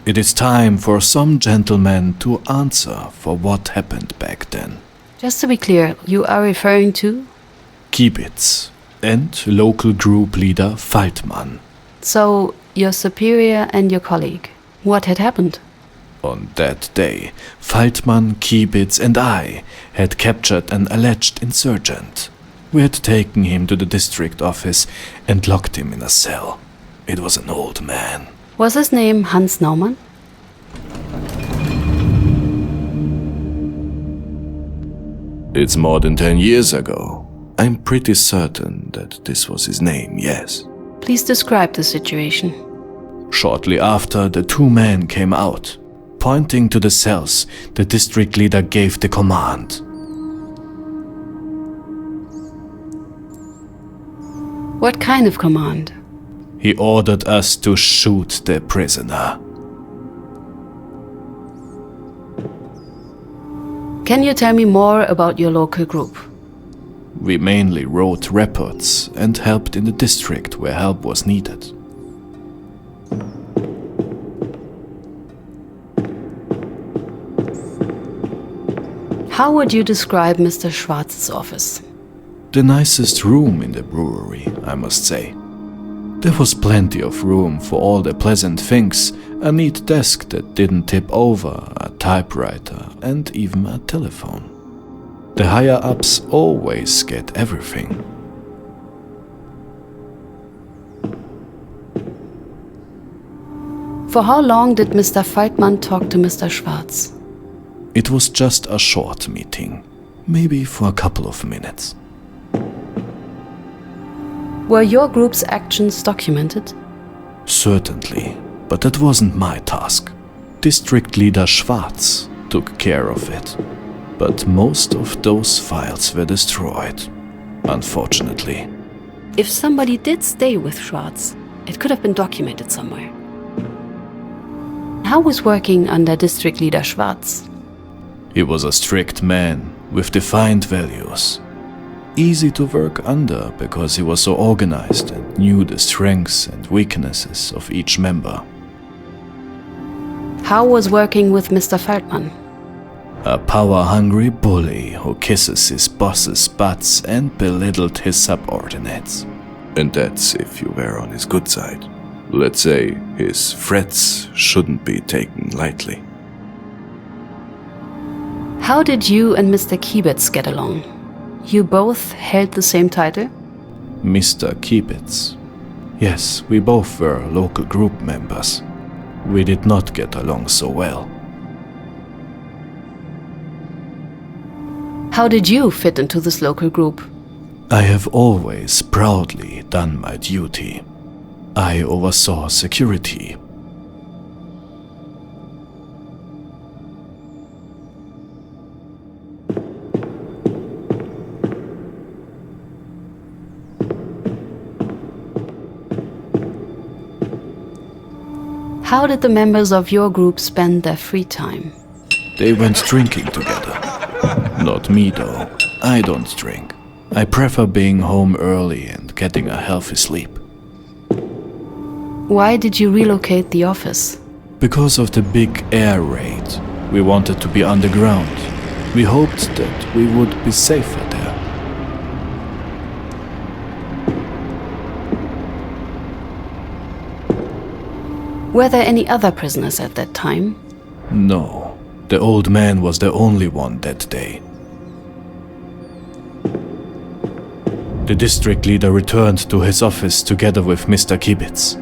It is time for some gentlemen to answer for what happened back then. Just to be clear, you are referring to? Kibitz and local group leader Feldmann. So, your superior and your colleague. What had happened? On that day, Feldmann, Kibitz and I had captured an alleged insurgent. We had taken him to the district office and locked him in a cell. It was an old man. Was his name Hans Naumann? It's more than 10 years ago. I'm pretty certain that this was his name, yes. Please describe the situation. Shortly after, the two men came out. Pointing to the cells, the district leader gave the command. What kind of command? He ordered us to shoot the prisoner. Can you tell me more about your local group? We mainly wrote reports and helped in the district where help was needed. How would you describe Mr. Schwarz's office? The nicest room in the brewery, I must say. There was plenty of room for all the pleasant things, a neat desk that didn't tip over, a typewriter, and even a telephone. The higher-ups always get everything. For how long did Mr. Feldmann talk to Mr. Schwarz? It was just a short meeting, maybe for a couple of minutes. Were your group's actions documented? Certainly, but that wasn't my task. District leader Schwarz took care of it. But most of those files were destroyed, unfortunately. If somebody did stay with Schwarz, it could have been documented somewhere. How was working under District Leader Schwarz? He was a strict man with defined values. Easy to work under because he was so organized and knew the strengths and weaknesses of each member. How was working with Mr. Feldmann? A power-hungry bully who kisses his boss's butts and belittled his subordinates. And that's if you were on his good side. Let's say his threats shouldn't be taken lightly. How did you and Mr. Kibitz get along? You both held the same title? Mr. Kibitz. Yes, we both were local group members. We did not get along so well. How did you fit into this local group? I have always proudly done my duty. I oversaw security. How did the members of your group spend their free time? They went drinking together. Not me though. I don't drink. I prefer being home early and getting a healthy sleep. Why did you relocate the office? Because of the big air raid. We wanted to be underground. We hoped that we would be safer there. Were there any other prisoners at that time? No. The old man was the only one that day. The district leader returned to his office together with Mr. Kibitz.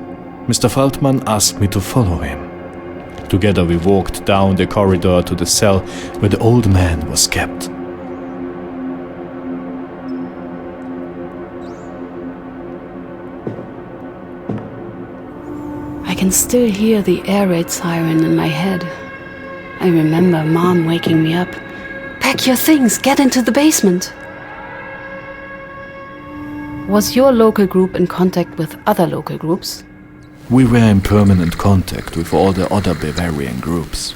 Mr. Faltman asked me to follow him. Together we walked down the corridor to the cell where the old man was kept. I can still hear the air raid siren in my head. I remember Mom waking me up. Pack your things, get into the basement. Was your local group in contact with other local groups? We were in permanent contact with all the other Bavarian groups.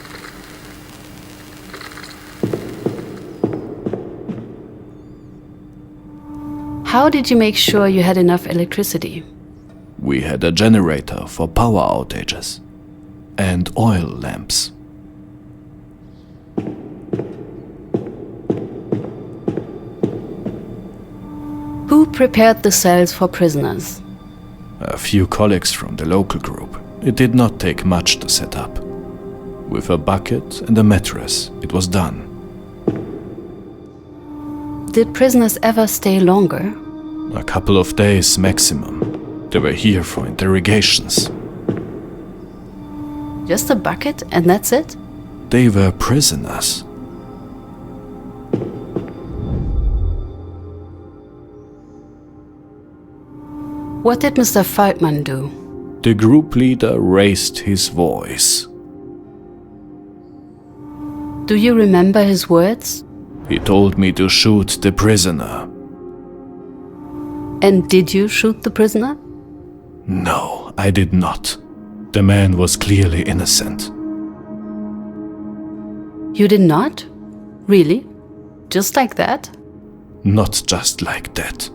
How did you make sure you had enough electricity? We had a generator for power outages and oil lamps. Who prepared the cells for prisoners? A few colleagues from the local group. It did not take much to set up. With a bucket and a mattress, it was done. Did prisoners ever stay longer? A couple of days maximum. They were here for interrogations. Just a bucket and that's it? They were prisoners. What did Mr. Faltman do? The group leader raised his voice. Do you remember his words? He told me to shoot the prisoner. And did you shoot the prisoner? No, I did not. The man was clearly innocent. You did not? Really? Just like that? Not just like that.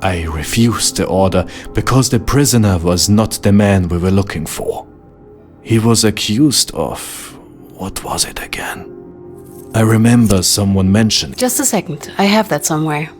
I refused the order because the prisoner was not the man we were looking for. He was accused of... what was it again? I remember someone mentioned... Just a second, I have that somewhere.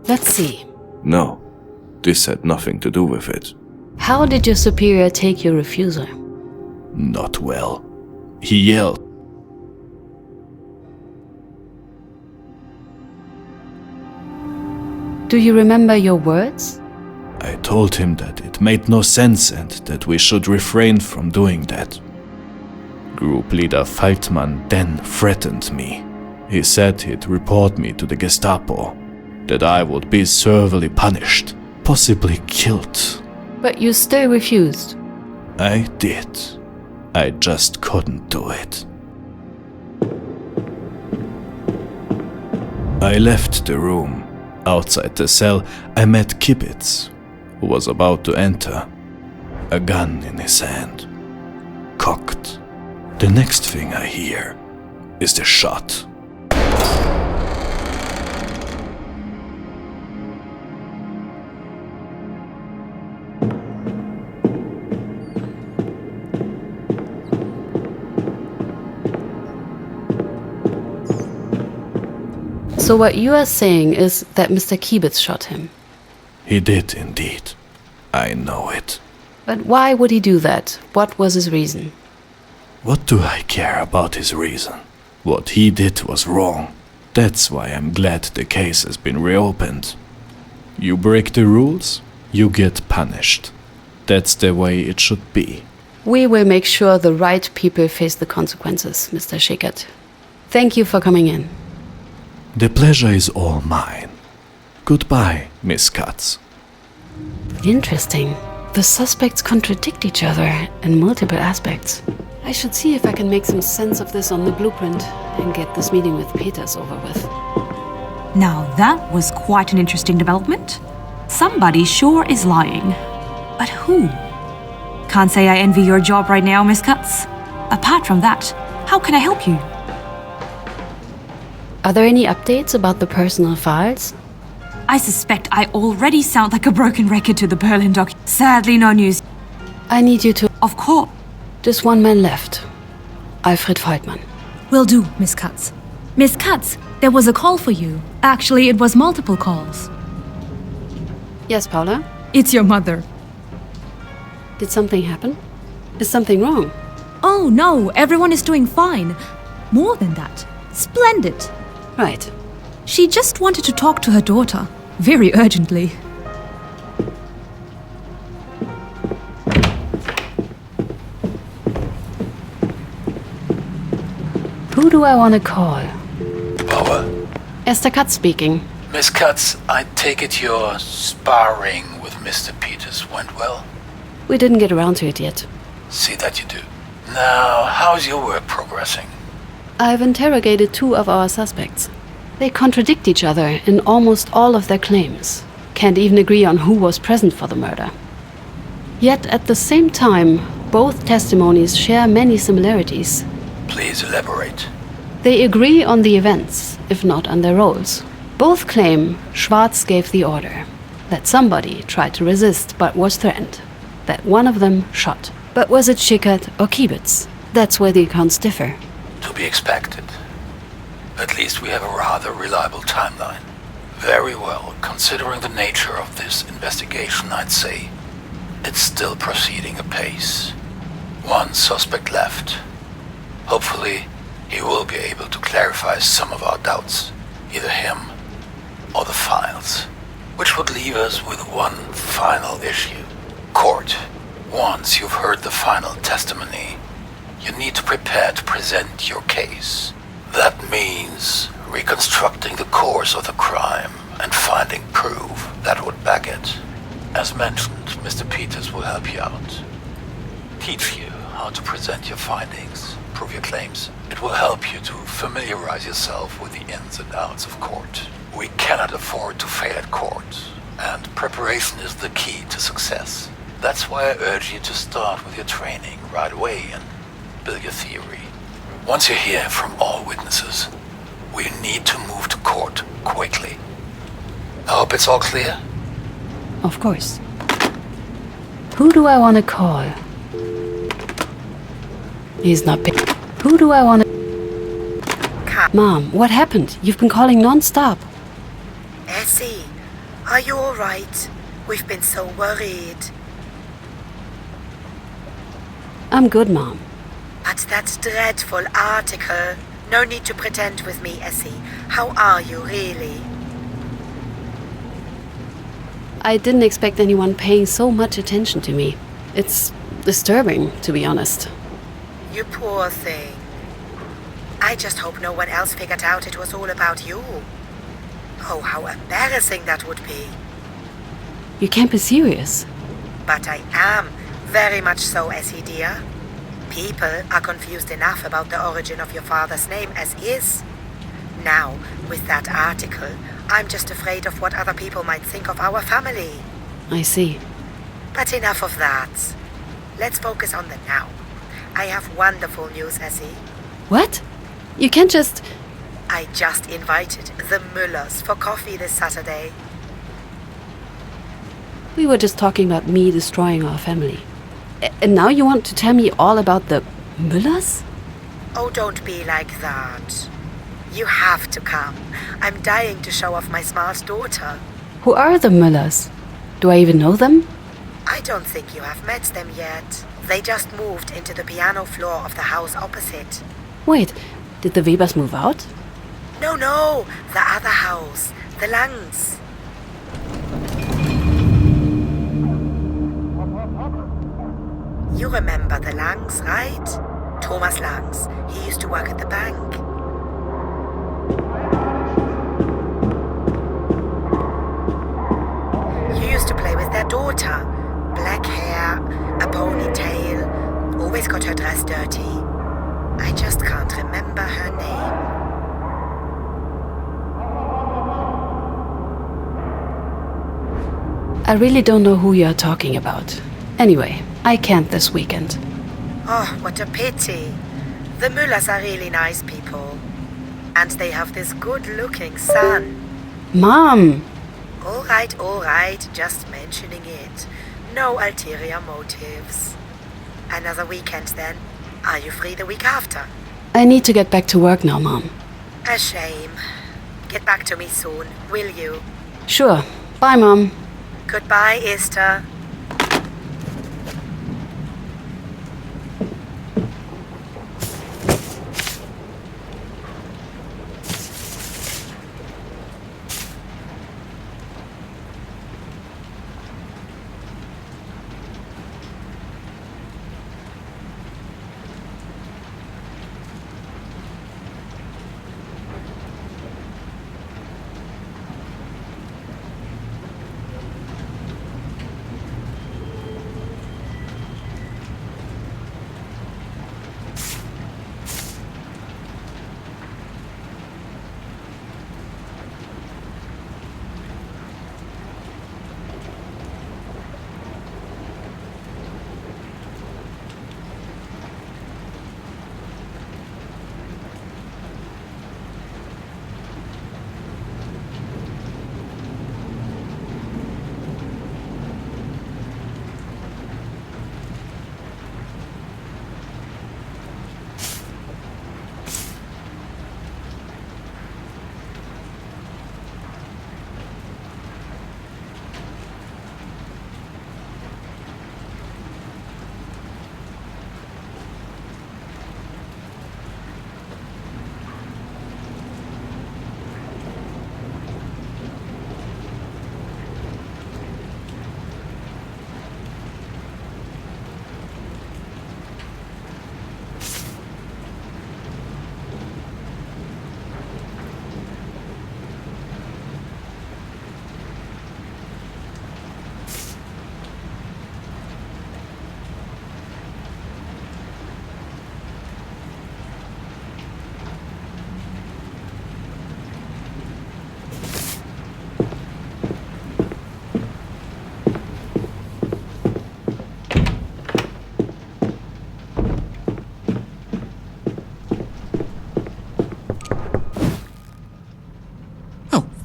Let's see. No, this had nothing to do with it. How did your superior take your refusal? Not well. He yelled. Do you remember your words? I told him that it made no sense and that we should refrain from doing that. Group leader Faltman then threatened me. He said he'd report me to the Gestapo, that I would be severely punished, possibly killed. But you still refused. I did. I just couldn't do it. I left the room. Outside the cell, I met Kibitz, who was about to enter, a gun in his hand. cocked. The next thing I hear is the shot. So what you are saying is that Mr. Kiebitz shot him. He did indeed. I know it. But why would he do that? What was his reason? What do I care about his reason? What he did was wrong. That's why I'm glad the case has been reopened. You break the rules, you get punished. That's the way it should be. We will make sure the right people face the consequences, Mr. Schickert. Thank you for coming in. The pleasure is all mine. Goodbye, Miss Katz. Interesting. The suspects contradict each other in multiple aspects. I should see if I can make some sense of this on the blueprint and get this meeting with Peters over with. Now that was quite an interesting development. Somebody sure is lying. But who? Can't say I envy your job right now, Miss Katz. Apart from that, how can I help you? Are there any updates about the personal files? I suspect I already sound like a broken record to the Berlin doc. Sadly, no news. I need you to... Of course. Just one man left. Alfred Feldmann. Will do, Miss Katz. Miss Katz, there was a call for you. Actually, it was multiple calls. Yes, Paula? It's your mother. Did something happen? Is something wrong? Oh, no, everyone is doing fine. More than that. Splendid. Right. She just wanted to talk to her daughter. Very urgently. Who do I want to call? Bauer. Esther Katz speaking. Miss Katz, I take it your sparring with Mr. Peters went well? We didn't get around to it yet. See that you do. Now, how's your work progressing? I've interrogated 2 of our suspects. They contradict each other in almost all of their claims. Can't even agree on who was present for the murder. Yet at the same time, both testimonies share many similarities. Please elaborate. They agree on the events, if not on their roles. Both claim Schwarz gave the order, that somebody tried to resist but was threatened, that one of them shot. But was it Schickert or Kiebitz? That's where the accounts differ. To be expected. At least we have a rather reliable timeline. Very well, considering the nature of this investigation, I'd say. It's still proceeding apace. 1 suspect left. Hopefully, he will be able to clarify some of our doubts. Either him or the files. Which would leave us with one final issue. Court. Once you've heard the final testimony, you need to prepare to present your case. That means reconstructing the course of the crime and finding proof that would back it. As mentioned, Mr. Peters will help you out. Teach you how to present your findings, prove your claims. It will help you to familiarize yourself with the ins and outs of court. We cannot afford to fail at court, and preparation is the key to success. That's why I urge you to start with your training right away and build your theory. Once you hear from all witnesses, we need to move to court quickly. I hope it's all clear. Of course. Who do I want to call? He's not picking. Who do I want to... Mom, what happened? You've been calling non-stop. Essie, are you all right? We've been so worried. I'm good, Mom. But that dreadful article. No need to pretend with me, Essie. How are you, really? I didn't expect anyone paying so much attention to me. It's disturbing, to be honest. You poor thing. I just hope no one else figured out it was all about you. Oh, how embarrassing that would be. You can't be serious. But I am. Very much so, Essie dear. People are confused enough about the origin of your father's name as is. Now, with that article, I'm just afraid of what other people might think of our family. I see. But enough of that. Let's focus on the now. I have wonderful news, Essie. What? You can't just... I just invited the Müllers for coffee this Saturday. We were just talking about me destroying our family. And now you want to tell me all about the Müllers? Oh, don't be like that. You have to come. I'm dying to show off my smart daughter. Who are the Müllers? Do I even know them? I don't think you have met them yet. They just moved into the piano floor of the house opposite. Wait, did the Webers move out? No, the other house. The Langs. You remember the Langs, right? Thomas Langs. He used to work at the bank. You used to play with their daughter. Black hair, a ponytail, always got her dress dirty. I just can't remember her name. I really don't know who you're talking about. Anyway, I can't this weekend. Oh, what a pity. The Müllers are really nice people. And they have this good-looking son. Mom! All right, just mentioning it. No ulterior motives. Another weekend then. Are you free the week after? I need to get back to work now, Mom. A shame. Get back to me soon, will you? Sure. Bye, Mom. Goodbye, Esther.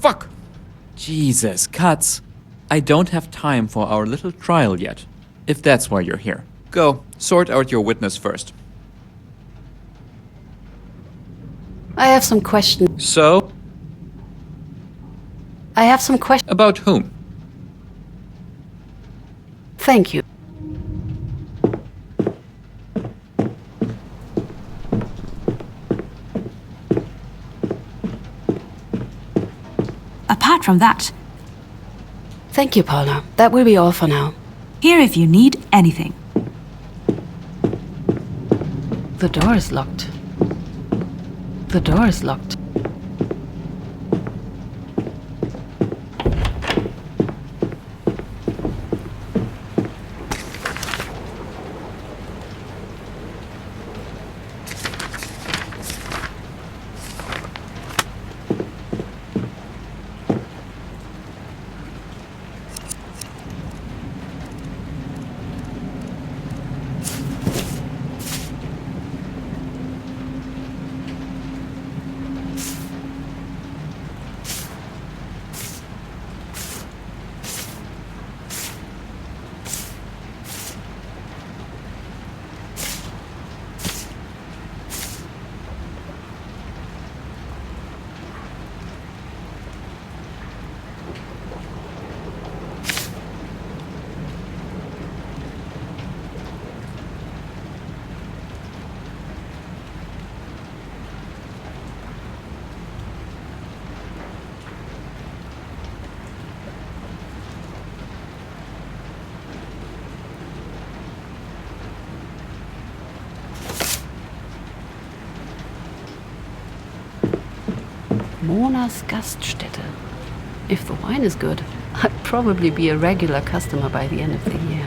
Fuck! Jesus, Katz. I don't have time for our little trial yet, if that's why you're here. Go, sort out your witness first. I have some questions. So? I have some questions. About whom? Thank you. Apart from that, Thank you, Paula. That will be all for now. here if you need anything. The door is locked. The door is locked. Mona's Gaststätte. If the wine is good, I'd probably be a regular customer by the end of the year.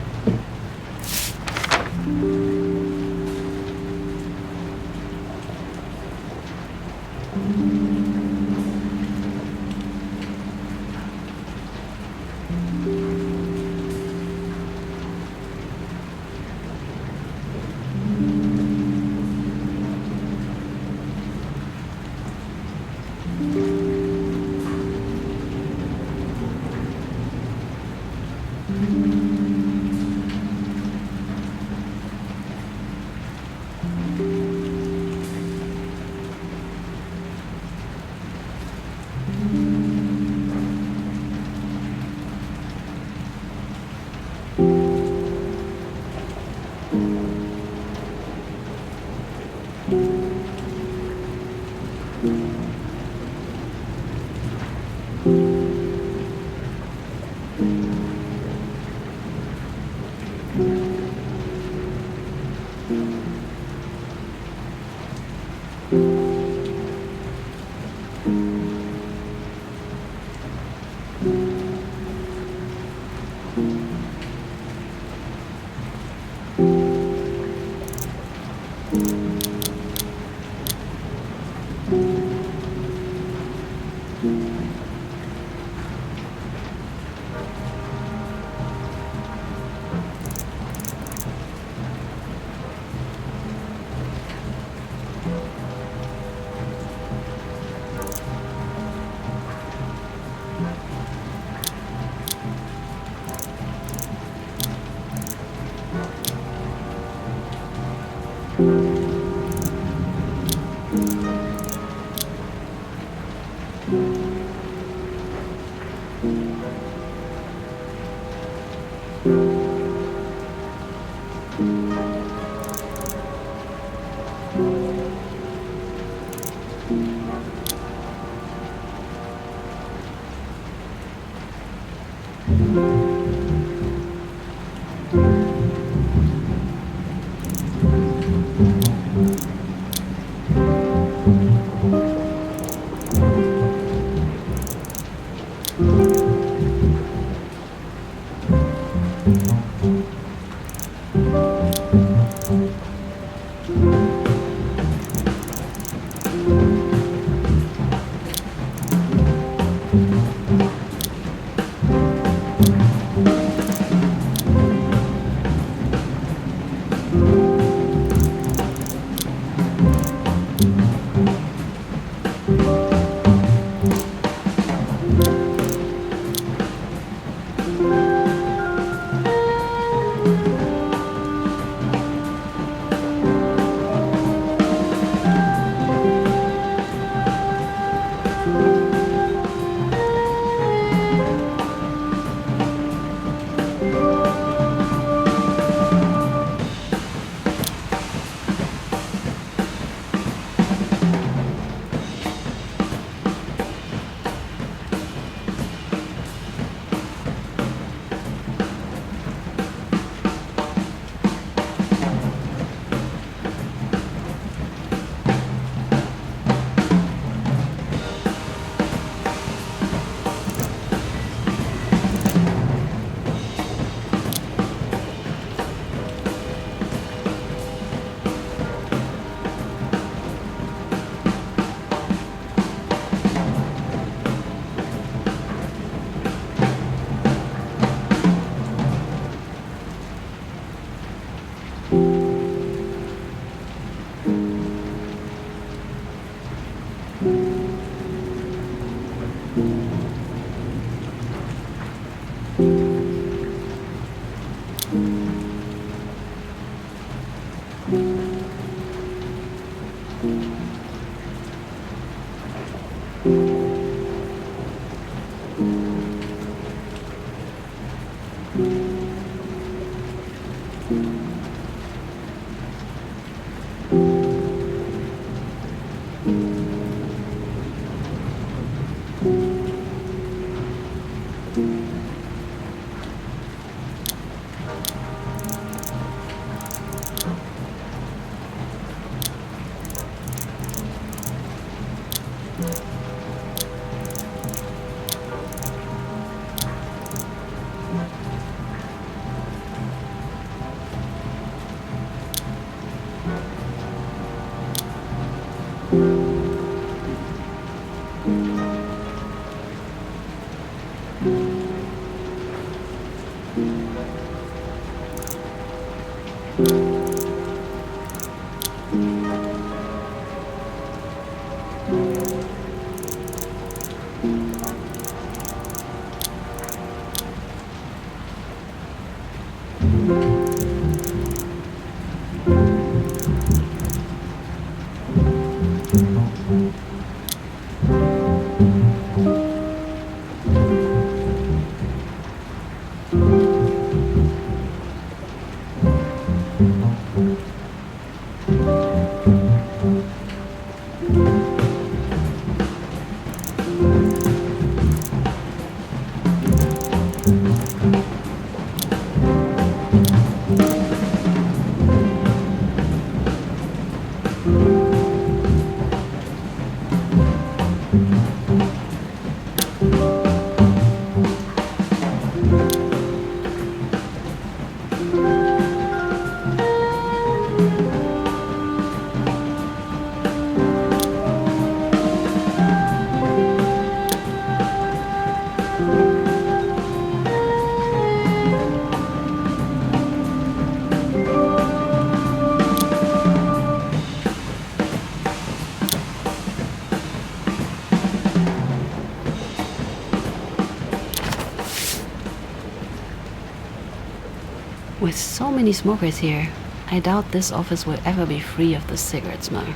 With so many smokers here, I doubt this office will ever be free of the cigarette smell.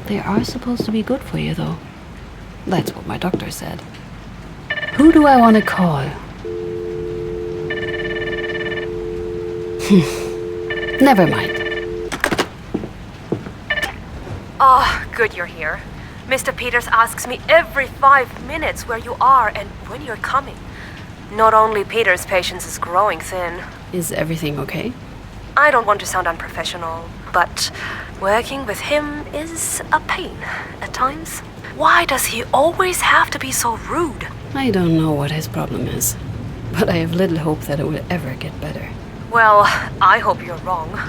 They are supposed to be good for you, though. That's what my doctor said. Who do I want to call? Never mind. Oh, good you're here. Mr. Peters asks me every 5 minutes where you are and when you're coming. Not only Peters' patience is growing thin. Is everything okay? I don't want to sound unprofessional, but working with him is a pain at times. Why does he always have to be so rude? I don't know what his problem is, but I have little hope that it will ever get better. Well, I hope you're wrong.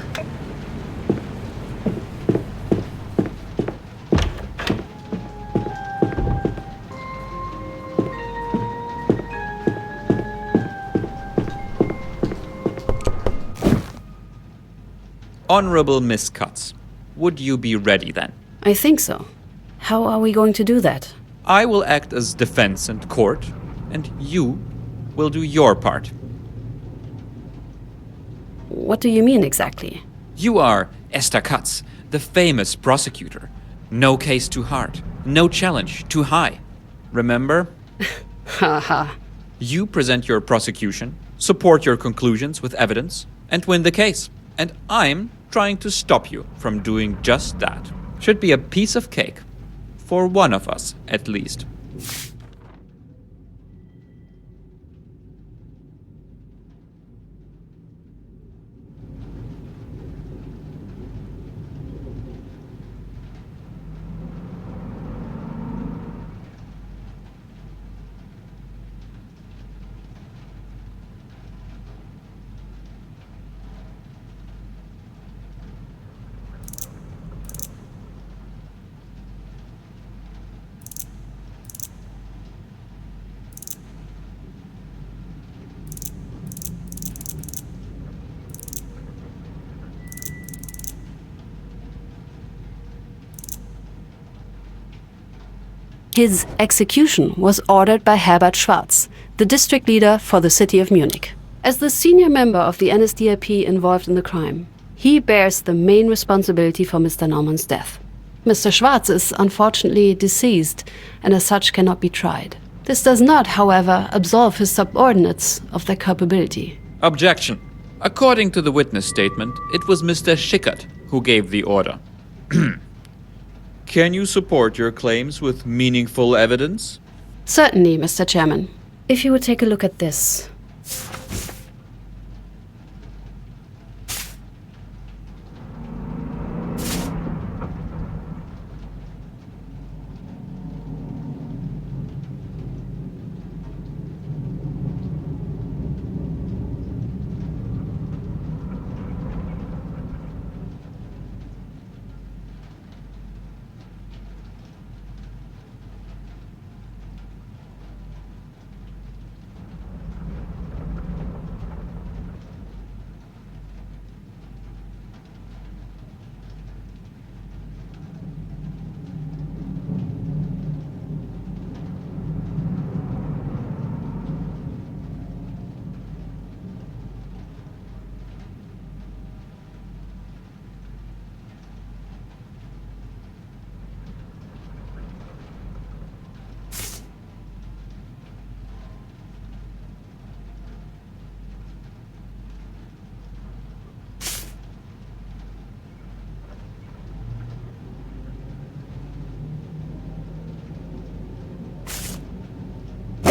Honorable Miss Cutts, would you be ready then? I think so. How are we going to do that? I will act as defense and court, and you will do your part. What do you mean exactly? You are Esther Cutts, the famous prosecutor. No case too hard, no challenge too high. Remember? Haha. You present your prosecution, support your conclusions with evidence, and win the case. And I'm trying to stop you from doing just that. Should be a piece of cake. For one of us, at least. His execution was ordered by Herbert Schwarz, the district leader for the city of Munich. As the senior member of the NSDAP involved in the crime, he bears the main responsibility for Mr. Naumann's death. Mr. Schwarz is unfortunately deceased and as such cannot be tried. This does not, however, absolve his subordinates of their culpability. Objection. According to the witness statement, it was Mr. Schickert who gave the order. Can you support your claims with meaningful evidence? Certainly, Mr. Chairman. If you would take a look at this.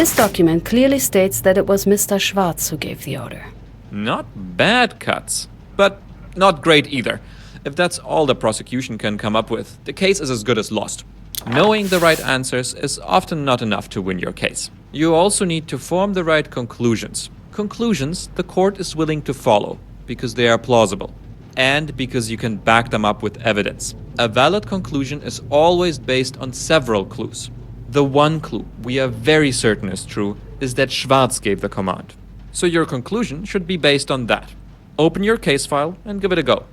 This document clearly states that it was Mr. Schwarz who gave the order. Not bad, Katz. But not great either. If that's all the prosecution can come up with, the case is as good as lost. Knowing the right answers is often not enough to win your case. You also need to form the right conclusions. Conclusions the court is willing to follow, because they are plausible, and because you can back them up with evidence. A valid conclusion is always based on several clues. The one clue we are very certain is true is that Schwarz gave the command. So your conclusion should be based on that. Open your case file and give it a go.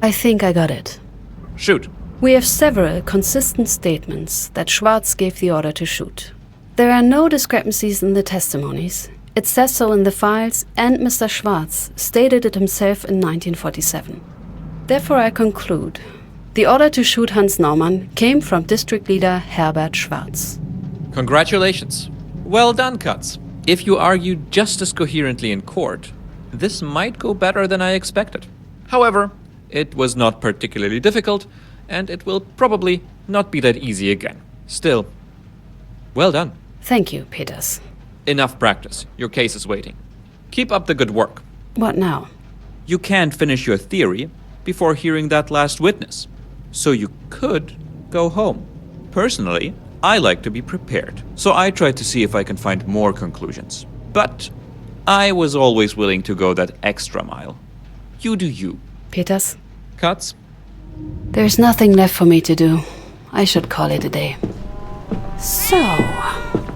I think I got it. Shoot. We have several consistent statements that Schwarz gave the order to shoot. There are no discrepancies in the testimonies. It says so in the files, and Mr. Schwarz stated it himself in 1947. Therefore, I conclude the order to shoot Hans Naumann came from District Leader Herbert Schwarz. Congratulations. Well done, Katz. If you argued just as coherently in court, this might go better than I expected. However, it was not particularly difficult, and it will probably not be that easy again. Still, well done. Thank you, Peters. Enough practice. Your case is waiting. Keep up the good work. What now? You can't finish your theory before hearing that last witness. So you could go home. Personally, I like to be prepared, so I tried to see if I can find more conclusions. But I was always willing to go that extra mile. You do you. Peters? Katz? There's nothing left for me to do. I should call it a day. So,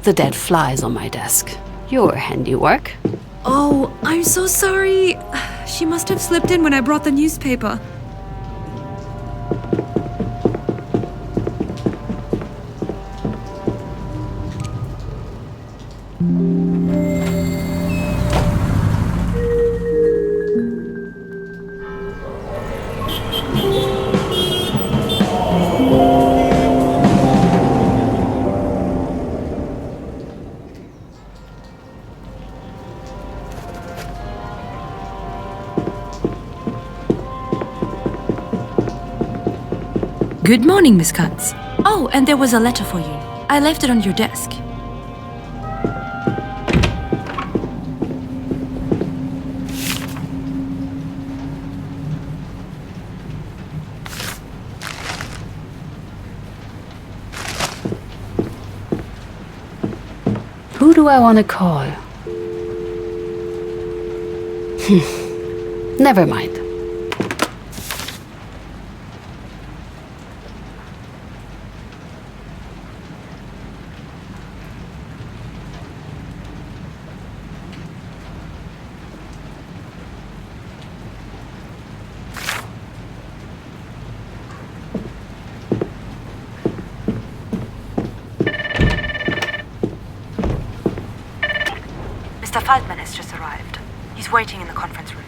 the dead flies on my desk. Your handiwork. Oh, I'm so sorry. She must have slipped in when I brought the newspaper. Good morning, Miss Katz. Oh, and there was a letter for you. I left it on your desk. Who do I want to call? Never mind. Mr. Feldman has just arrived. He's waiting in the conference room.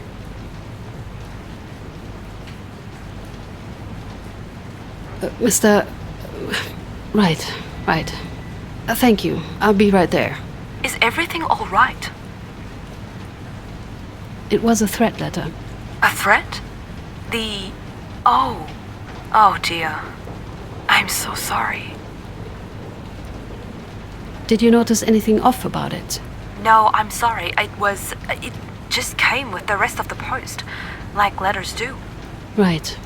Mr. Right. Thank you. I'll be right there. Is everything all right? It was a threat letter. A threat? Oh dear. I'm so sorry. Did you notice anything off about it? No, I'm sorry. It just came with the rest of the post, like letters do. Right.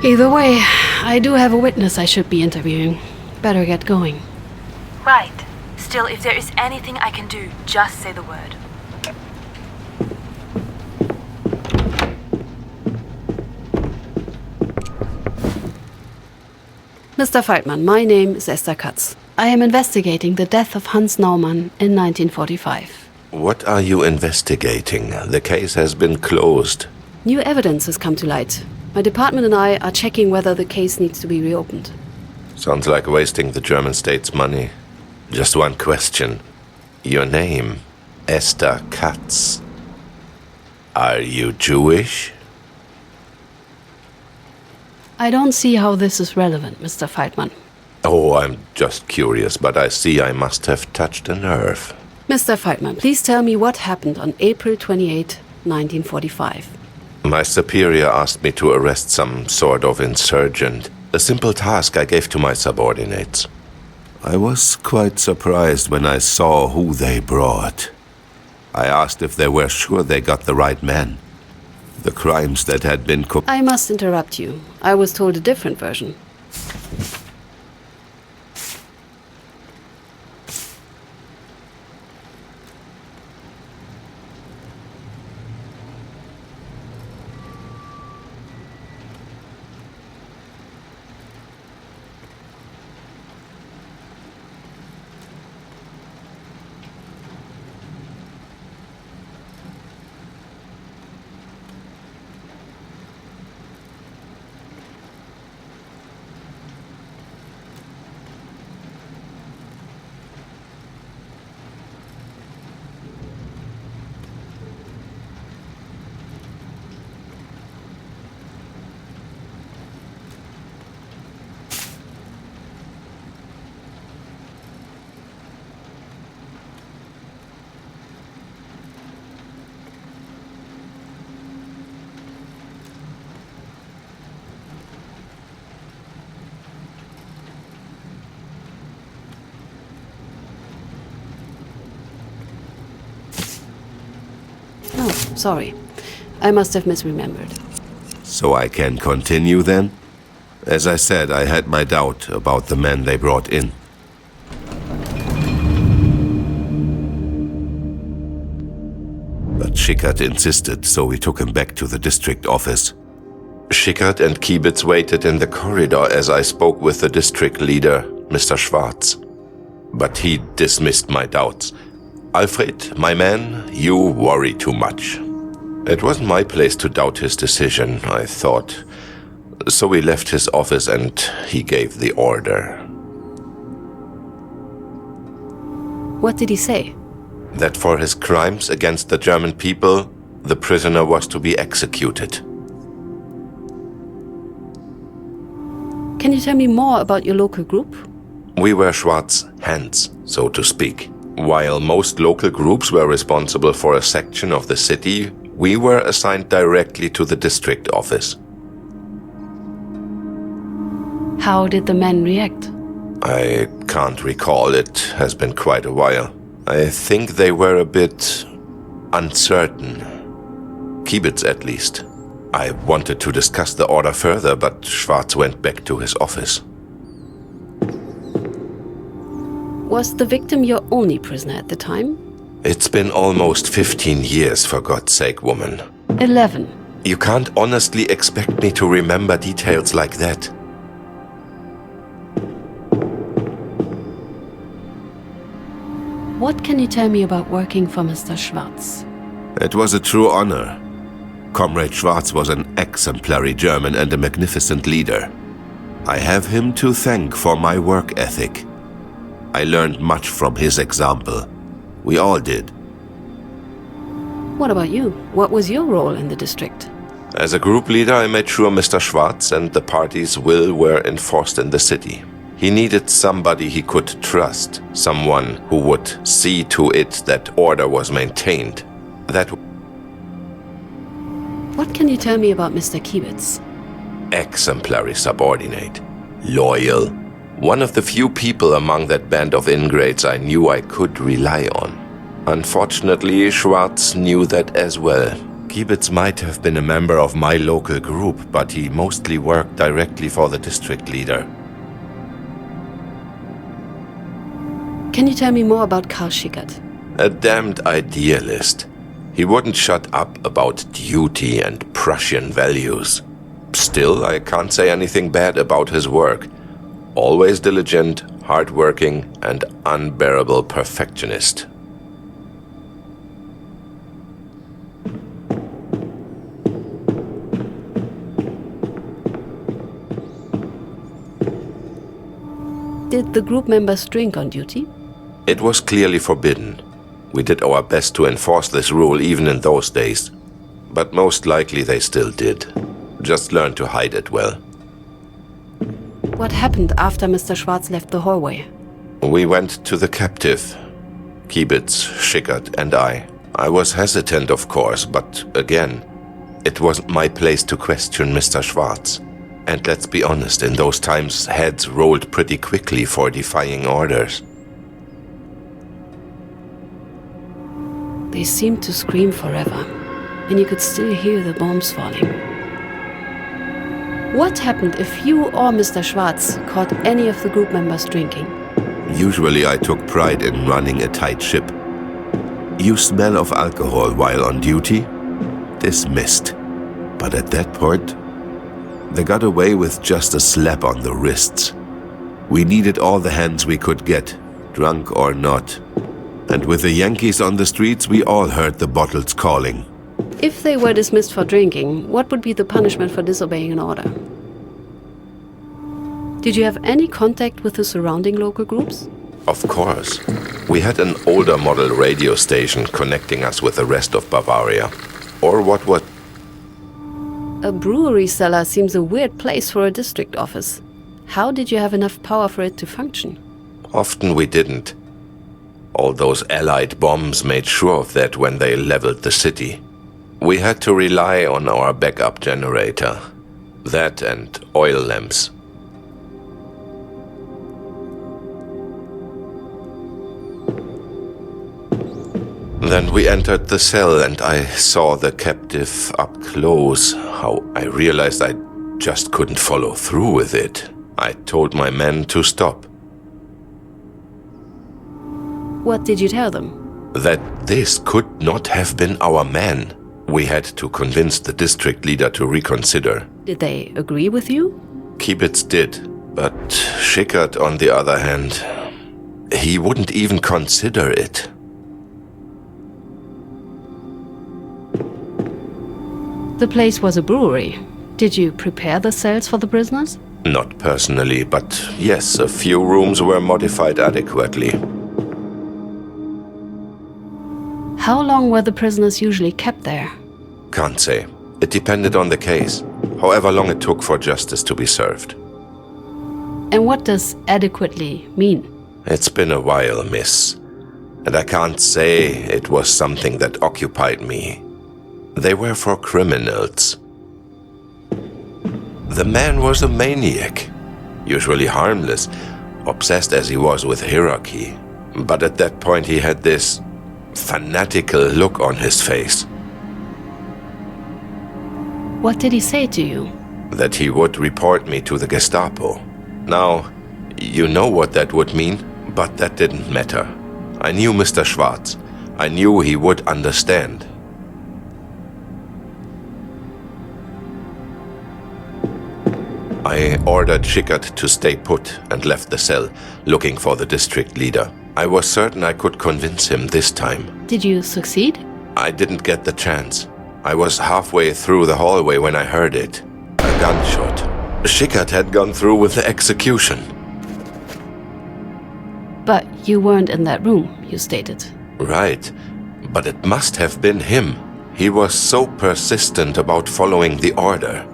Either way, I do have a witness I should be interviewing. Better get going. Right. Still, if there is anything I can do, just say the word. Mr. Feldman, my name is Esther Katz. I am investigating the death of Hans Naumann in 1945. What are you investigating? The case has been closed. New evidence has come to light. My department and I are checking whether the case needs to be reopened. Sounds like wasting the German state's money. Just one question. Your name, Esther Katz. Are you Jewish? I don't see how this is relevant, Mr. Feldman. Oh, I'm just curious, but I see I must have touched a nerve. Mr. Feldman, please tell me what happened on April 28, 1945. My superior asked me to arrest some sort of insurgent. A simple task I gave to my subordinates. I was quite surprised when I saw who they brought. I asked if they were sure they got the right man. The crimes that had been I must interrupt you. I was told a different version. Oh, sorry. I must have misremembered. So I can continue then? As I said, I had my doubt about the men they brought in. But Schickert insisted, so we took him back to the district office. Schickert and Kiebitz waited in the corridor as I spoke with the district leader, Mr. Schwarz. But he dismissed my doubts. Alfred, my man, you worry too much. It wasn't my place to doubt his decision, I thought. So we left his office and he gave the order. What did he say? That for his crimes against the German people, the prisoner was to be executed. Can you tell me more about your local group? We were Schwarz's hands, so to speak. While most local groups were responsible for a section of the city, we were assigned directly to the district office. How did the men react? I can't recall. It has been quite a while. I think they were a bit uncertain. Kiebitz, at least. I wanted to discuss the order further, but Schwarz went back to his office. Was the victim your only prisoner at the time? It's been almost 15 years, for God's sake, woman. 11. You can't honestly expect me to remember details like that. What can you tell me about working for Mr. Schwarz? It was a true honor. Comrade Schwarz was an exemplary German and a magnificent leader. I have him to thank for my work ethic. I learned much from his example. We all did. What about you? What was your role in the district? As a group leader, I made sure Mr. Schwarz and the party's will were enforced in the city. He needed somebody he could trust, someone who would see to it that order was maintained. What can you tell me about Mr. Kiebitz? Exemplary subordinate. Loyal. One of the few people among that band of ingrates I knew I could rely on. Unfortunately, Schwarz knew that as well. Kiebitz might have been a member of my local group, but he mostly worked directly for the district leader. Can you tell me more about Karl Schickert? A damned idealist. He wouldn't shut up about duty and Prussian values. Still, I can't say anything bad about his work. Always diligent, hardworking, and unbearable perfectionist. Did the group members drink on duty? It was clearly forbidden. We did our best to enforce this rule even in those days. But most likely they still did. Just learned to hide it well. What happened after Mr. Schwarz left the hallway? We went to the captive. Kiebitz, Schickert, and I. I was hesitant, of course, but again, it wasn't my place to question Mr. Schwarz. And let's be honest, in those times, heads rolled pretty quickly for defying orders. They seemed to scream forever, and you could still hear the bombs falling. What happened if you or Mr. Schwarz caught any of the group members drinking? Usually I took pride in running a tight ship. You smell of alcohol while on duty? Dismissed. But at that point, they got away with just a slap on the wrists. We needed all the hands we could get, drunk or not. And with the Yankees on the streets, we all heard the bottles calling. If they were dismissed for drinking, what would be the punishment for disobeying an order? Did you have any contact with the surrounding local groups? Of course. We had an older model radio station connecting us with the rest of Bavaria. Or what was... A brewery cellar seems a weird place for a district office. How did you have enough power for it to function? Often we didn't. All those Allied bombs made sure of that when they leveled the city. We had to rely on our backup generator. That and oil lamps. Then we entered the cell and I saw the captive up close. How I realized I just couldn't follow through with it. I told my men to stop. What did you tell them? That this could not have been our man. We had to convince the district leader to reconsider. Did they agree with you? Kiebitz did, but Schickert, on the other hand, he wouldn't even consider it. The place was a brewery. Did you prepare the cells for the prisoners? Not personally, but yes, a few rooms were modified adequately. How long were the prisoners usually kept there? Can't say. It depended on the case. However long it took for justice to be served. And what does adequately mean? It's been a while, miss. And I can't say it was something that occupied me. They were for criminals. The man was a maniac. Usually harmless, obsessed as he was with hierarchy. But at that point he had this fanatical look on his face. What did he say to you? That he would report me to the Gestapo. Now, you know what that would mean, but that didn't matter. I knew Mr. Schwarz. I knew he would understand. I ordered Schickert to stay put and left the cell, looking for the district leader. I was certain I could convince him this time. Did you succeed? I didn't get the chance. I was halfway through the hallway when I heard it. A gunshot. Schickert had gone through with the execution. But you weren't in that room, you stated. Right. But it must have been him. He was so persistent about following the order.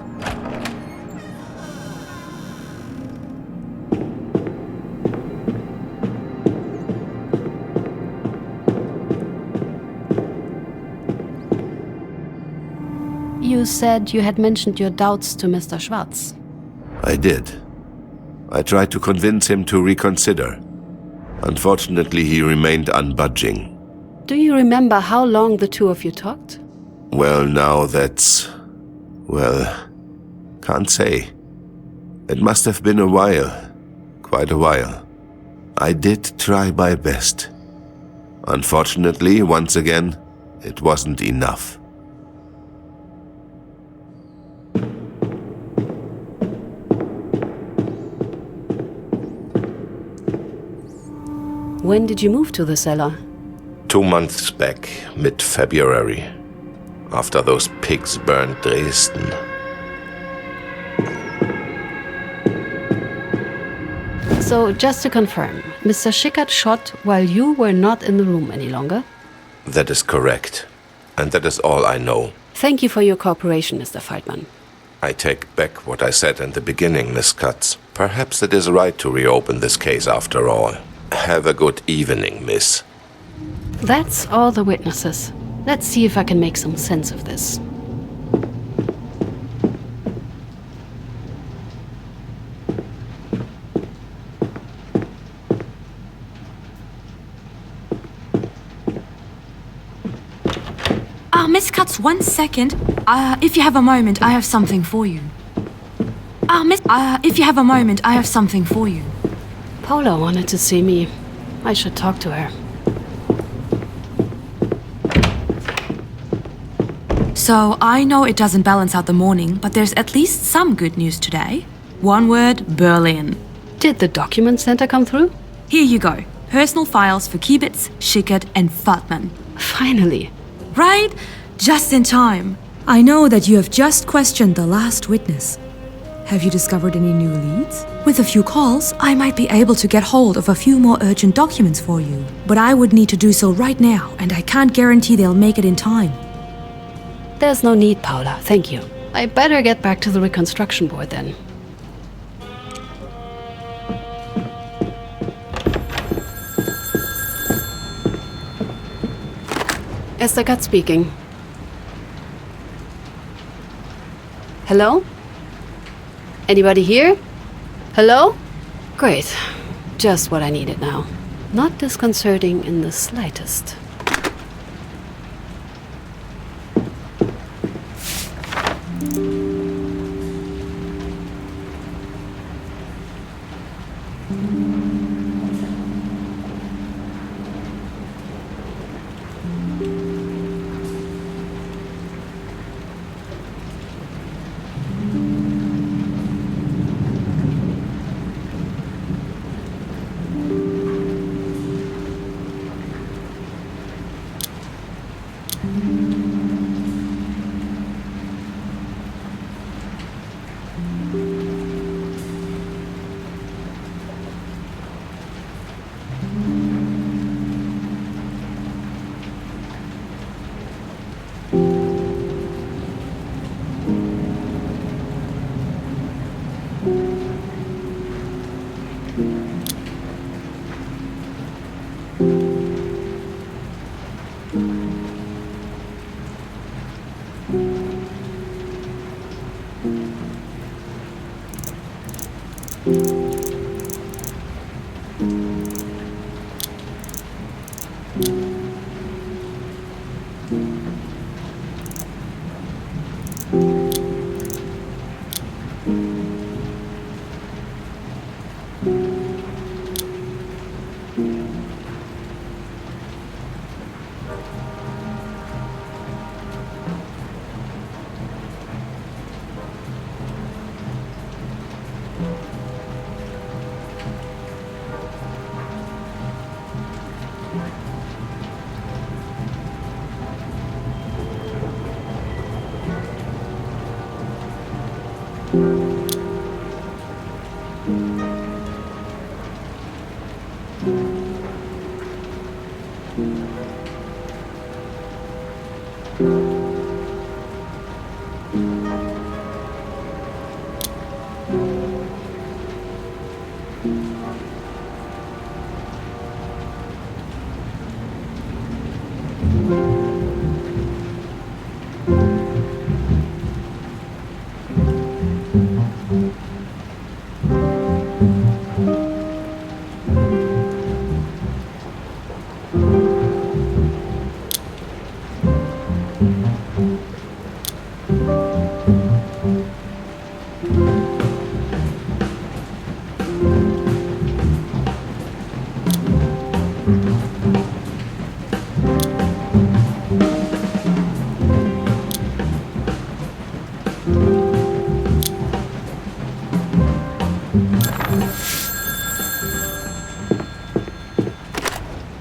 You said you had mentioned your doubts to Mr. Schwarz. I did. I tried to convince him to reconsider. Unfortunately, he remained unbudging. Do you remember how long the two of you talked? Well, now that's... well, can't say. It must have been a while. Quite a while. I did try my best. Unfortunately, once again, it wasn't enough. When did you move to the cellar? 2 months back, mid-February. After those pigs burned Dresden. So, just to confirm, Mr. Schickert shot while you were not in the room any longer? That is correct. And that is all I know. Thank you for your cooperation, Mr. Feldman. I take back what I said in the beginning, Miss Katz. Perhaps it is right to reopen this case after all. Have a good evening, miss. That's all the witnesses. Let's see if I can make some sense of this. Miss Katz, 1 second. If you have a moment, I have something for you. If you have a moment, I have something for you. Paula wanted to see me. I should talk to her. So, I know it doesn't balance out the morning, but there's at least some good news today. One word, Berlin. Did the document center come through? Here you go. Personal files for Kiebitz, Schickert and Feldman. Finally. Right? Just in time. I know that you have just questioned the last witness. Have you discovered any new leads? With a few calls, I might be able to get hold of a few more urgent documents for you. But I would need to do so right now, and I can't guarantee they'll make it in time. There's no need, Paula. Thank you. I better get back to the reconstruction board then. Esther Katz speaking. Hello? Anybody here? Hello? Great. Just what I needed now. Not disconcerting in the slightest.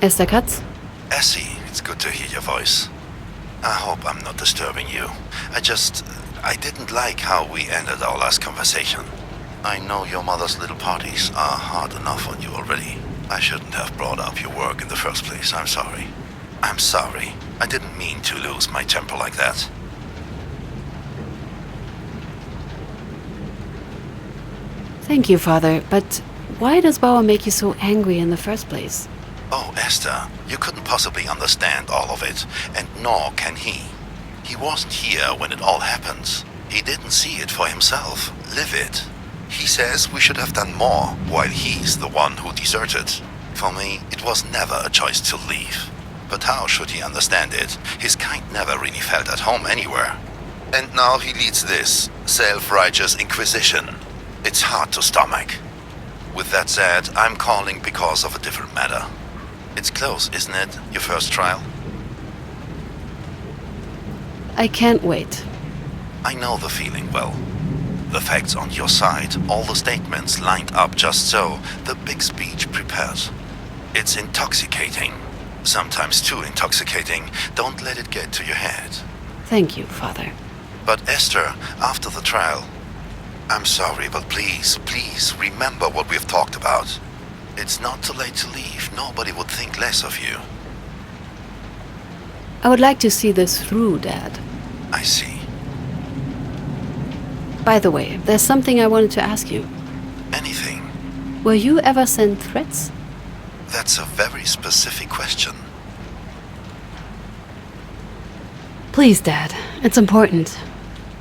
Esther Katz? Essie, it's good to hear your voice. I hope I'm not disturbing you. I didn't like how we ended our last conversation. I know your mother's little parties are hard enough on you already. I shouldn't have brought up your work in the first place. I'm sorry. I'm sorry. I didn't mean to lose my temper like that. Thank you, Father, but why does Bauer make you so angry in the first place? Oh, Esther, you couldn't possibly understand all of it, and nor can he. He wasn't here when it all happened. He didn't see it for himself, live it. He says we should have done more, while he's the one who deserted. For me, it was never a choice to leave. But how should he understand it? His kind never really felt at home anywhere. And now he leads this self-righteous inquisition. It's hard to stomach. With that said, I'm calling because of a different matter. It's close, isn't it, your first trial? I can't wait. I know the feeling well. The facts on your side, all the statements lined up just so, the big speech prepared. It's intoxicating. Sometimes too intoxicating. Don't let it get to your head. Thank you, Father. But Esther, after the trial, I'm sorry, but please remember what we've talked about. It's not too late to leave. Nobody would think less of you. I would like to see this through, Dad. I see. By the way, there's something I wanted to ask you. Anything? Were you ever sent threats? That's a very specific question. Please, Dad. It's important.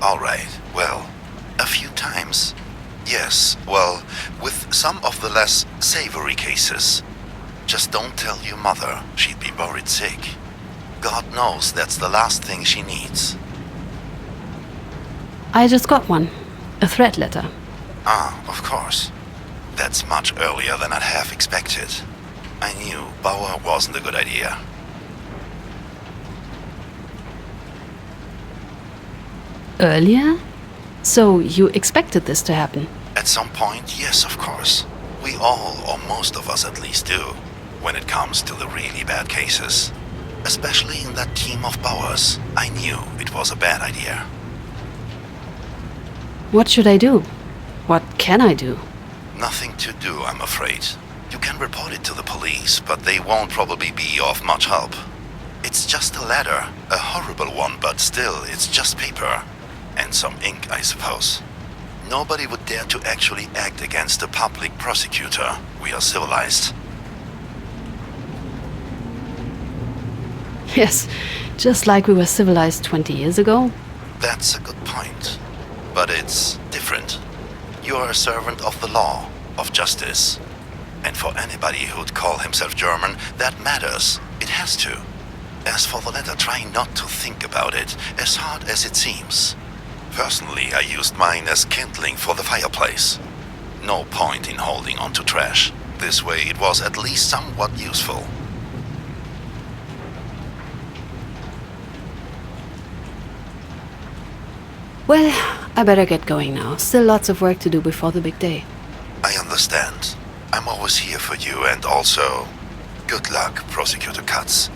All right. Well, a few times. Yes, well, with some of the less savory cases. Just don't tell your mother. She'd be worried sick. God knows that's the last thing she needs. I just got one. A threat letter. Ah, of course. That's much earlier than I'd have expected. I knew Bauer wasn't a good idea. Earlier? So you expected this to happen? At some point, yes, of course. We all, or most of us at least, do, when it comes to the really bad cases. Especially in that team of Bauers. I knew it was a bad idea. What should I do? What can I do? Nothing to do, I'm afraid. You can report it to the police, but they won't probably be of much help. It's just a letter, a horrible one, but still, it's just paper. And some ink, I suppose. Nobody would dare to actually act against a public prosecutor. We are civilized. Yes, just like we were civilized 20 years ago. That's a good point. But it's different. You're a servant of the law, of justice. And for anybody who'd call himself German, that matters. It has to. As for the letter, try not to think about it, as hard as it seems. Personally, I used mine as kindling for the fireplace. No point in holding on to trash. This way it was at least somewhat useful. Well, I better get going now. Still lots of work to do before the big day. I understand. I'm always here for you, and also, good luck, Prosecutor Katz.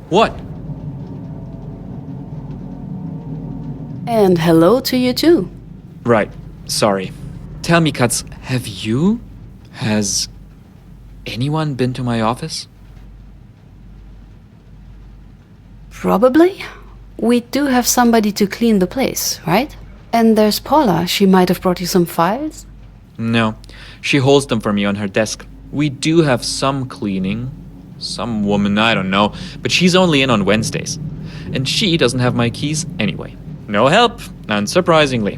What? And hello to you too. Right. Sorry. Tell me, Katz, has anyone been to my office? Probably. We do have somebody to clean the place, right? And there's Paula. She might have brought you some files? No. She holds them for me on her desk. We do have some cleaning. Some woman, I don't know. But she's only in on Wednesdays. And she doesn't have my keys anyway. No help, unsurprisingly.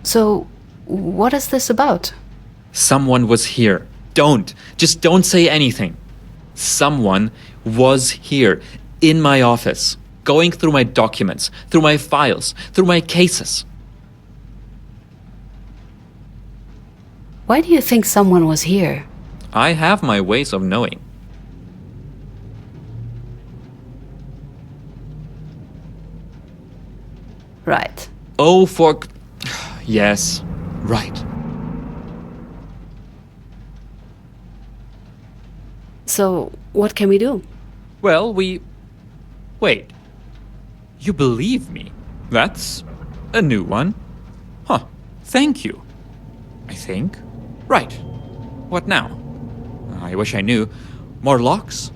So, what is this about? Someone was here. Just don't say anything. Someone was here, in my office, going through my documents, through my files, through my cases. Why do you think someone was here? I have my ways of knowing. Right. Oh, yes, right. So, what can we do? Well, Wait. You believe me? That's a new one. Huh. Thank you. I think. Right. What now? I wish I knew. More locks?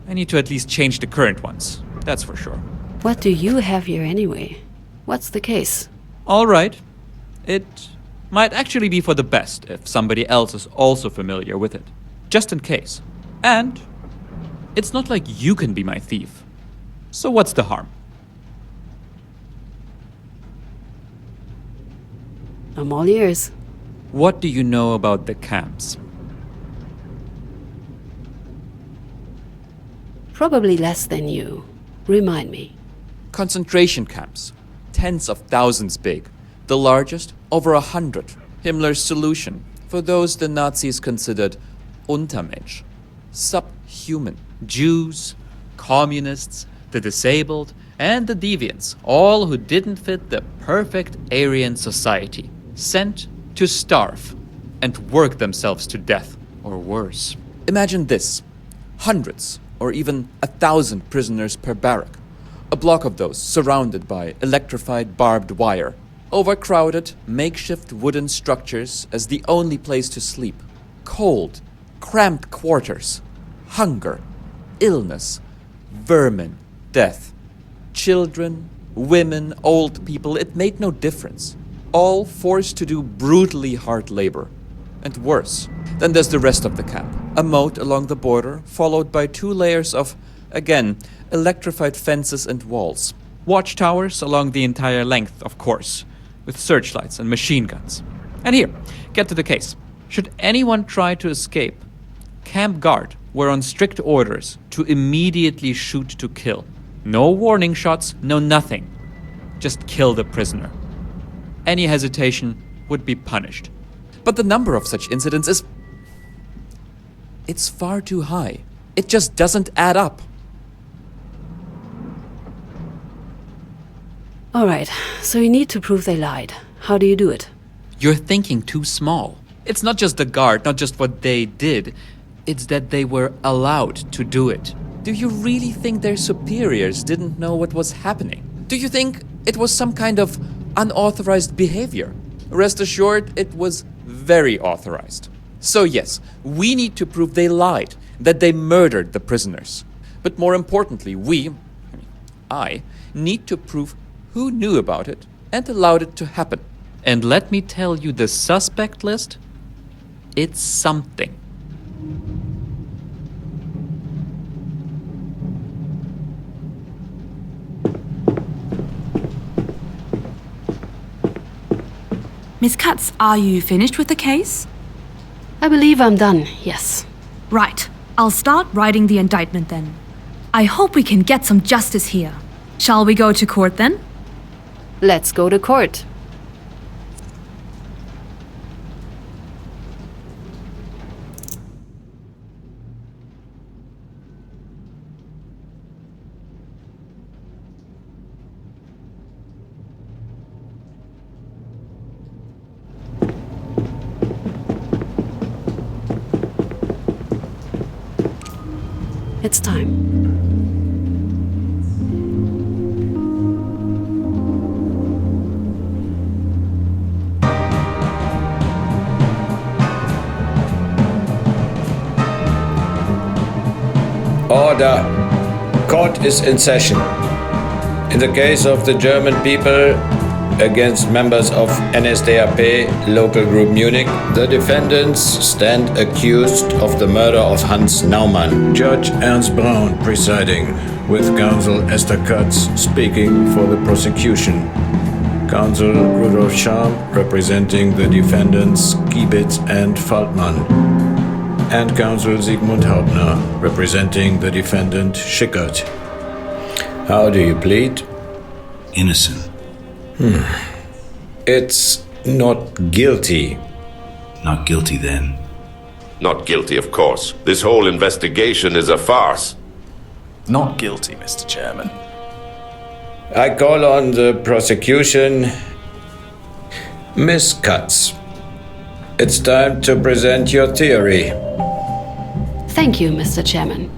I need to at least change the current ones. That's for sure. What do you have here anyway? What's the case? All right. It might actually be for the best if somebody else is also familiar with it. Just in case. And it's not like you can be my thief. So what's the harm? I'm all ears. What do you know about the camps? Probably less than you. Remind me. Concentration camps. Tens of thousands big. The largest, over 100. Himmler's solution for those the Nazis considered Untermensch. Subhuman. Jews, communists, the disabled, and the deviants, all who didn't fit the perfect Aryan society, sent to starve and work themselves to death, or worse. Imagine this. Hundreds, or even 1,000 prisoners per barrack. A block of those surrounded by electrified barbed wire. Overcrowded, makeshift wooden structures as the only place to sleep. Cold, cramped quarters. Hunger, illness, vermin, death. Children, women, old people, it made no difference. All forced to do brutally hard labor. And worse. Then there's the rest of the camp. A moat along the border, followed by 2 layers of, again, electrified fences and walls. Watchtowers along the entire length, of course, with searchlights and machine guns. And here, get to the case. Should anyone try to escape, camp guard were on strict orders to immediately shoot to kill. No warning shots, no nothing. Just kill the prisoner. Any hesitation would be punished. But the number of such incidents it's far too high. It just doesn't add up. Alright, so you need to prove they lied. How do you do it? You're thinking too small. It's not just the guard, not just what they did. It's that they were allowed to do it. Do you really think their superiors didn't know what was happening? Do you think it was some kind of unauthorized behavior? Rest assured, it was very authorized. So yes, we need to prove they lied, that they murdered the prisoners. But more importantly, I need to prove who knew about it and allowed it to happen. And let me tell you, the suspect list, it's something. Miss Katz, are you finished with the case? I believe I'm done, yes. Right. I'll start writing the indictment then. I hope we can get some justice here. Shall we go to court then? Let's go to court. It's time. Order. Court is in session. In the case of the German people against members of NSDAP local group Munich, the defendants stand accused of the murder of Hans Naumann. Judge Ernst Braun presiding, with Counsel Esther Katz speaking for the prosecution. Counsel Rudolf Scham representing the defendants Kiebitz and Faltmann. And Counsel Sigmund Hauptner representing the defendant Schickert. How do you plead? Innocent. It's not guilty. Not guilty then. Not guilty, of course. This whole investigation is a farce. Not guilty, Mr. Chairman. I call on the prosecution. Miss Katz, it's time to present your theory. Thank you, Mr. Chairman.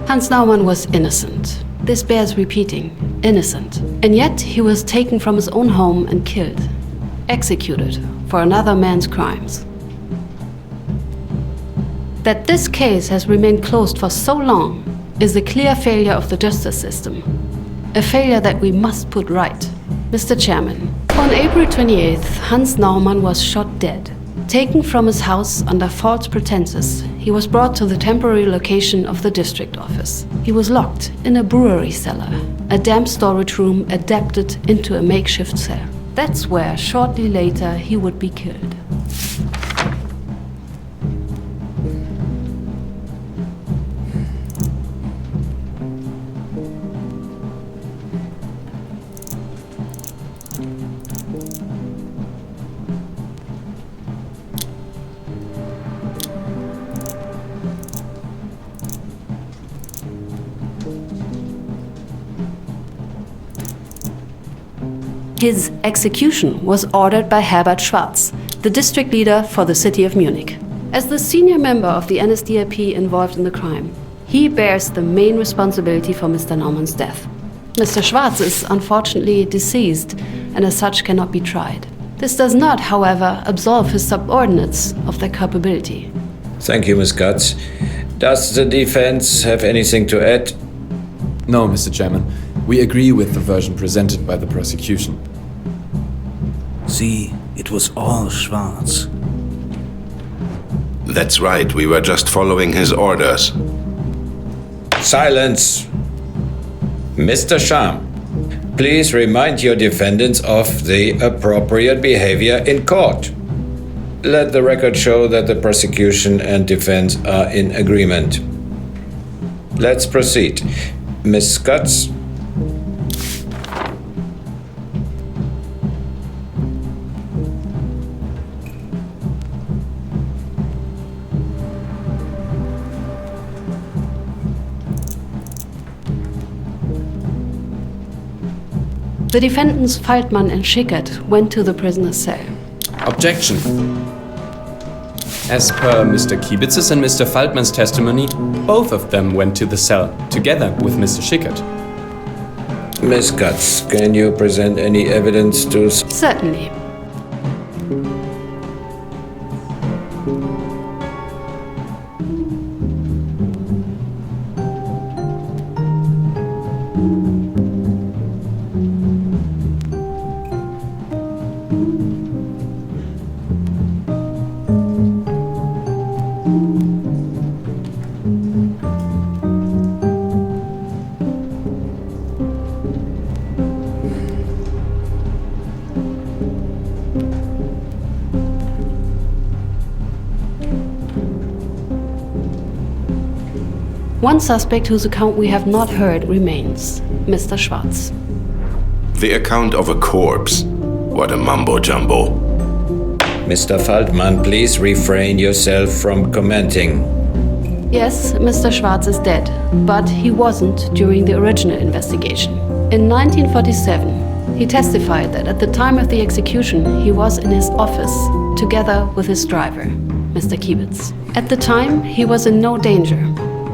Hans Naumann was innocent. This bears repeating. Innocent. And yet he was taken from his own home and killed. Executed for another man's crimes. That this case has remained closed for so long is a clear failure of the justice system. A failure that we must put right. Mr. Chairman, on April 28th, Hans Naumann was shot dead. Taken from his house under false pretenses, he was brought to the temporary location of the district office. He was locked in a brewery cellar, a damp storage room adapted into a makeshift cell. That's where, shortly later, he would be killed. His execution was ordered by Herbert Schwarz, the district leader for the city of Munich. As the senior member of the NSDAP involved in the crime, he bears the main responsibility for Mr. Naumann's death. Mr. Schwarz is unfortunately deceased and as such cannot be tried. This does not, however, absolve his subordinates of their culpability. Thank you, Ms. Katz. Does the defense have anything to add? No, Mr. Chairman. We agree with the version presented by the prosecution. See, it was all Schwarz. That's right, we were just following his orders. Silence! Mr. Scham, please remind your defendants of the appropriate behavior in court. Let the record show that the prosecution and defense are in agreement. Let's proceed. Ms. Katz. The defendants Faltmann and Schickert went to the prisoner's cell. Objection. As per Mr. Kiebitz's and Mr. Faltmann's testimony, both of them went to the cell, together with Mr. Schickert. Ms. Katz, can you present any evidence to... Certainly. One suspect whose account we have not heard remains, Mr. Schwarz. The account of a corpse. What a mumbo-jumbo. Mr. Faltmann, please refrain yourself from commenting. Yes, Mr. Schwarz is dead, but he wasn't during the original investigation. In 1947, he testified that at the time of the execution, he was in his office together with his driver, Mr. Kiebitz. At the time, he was in no danger.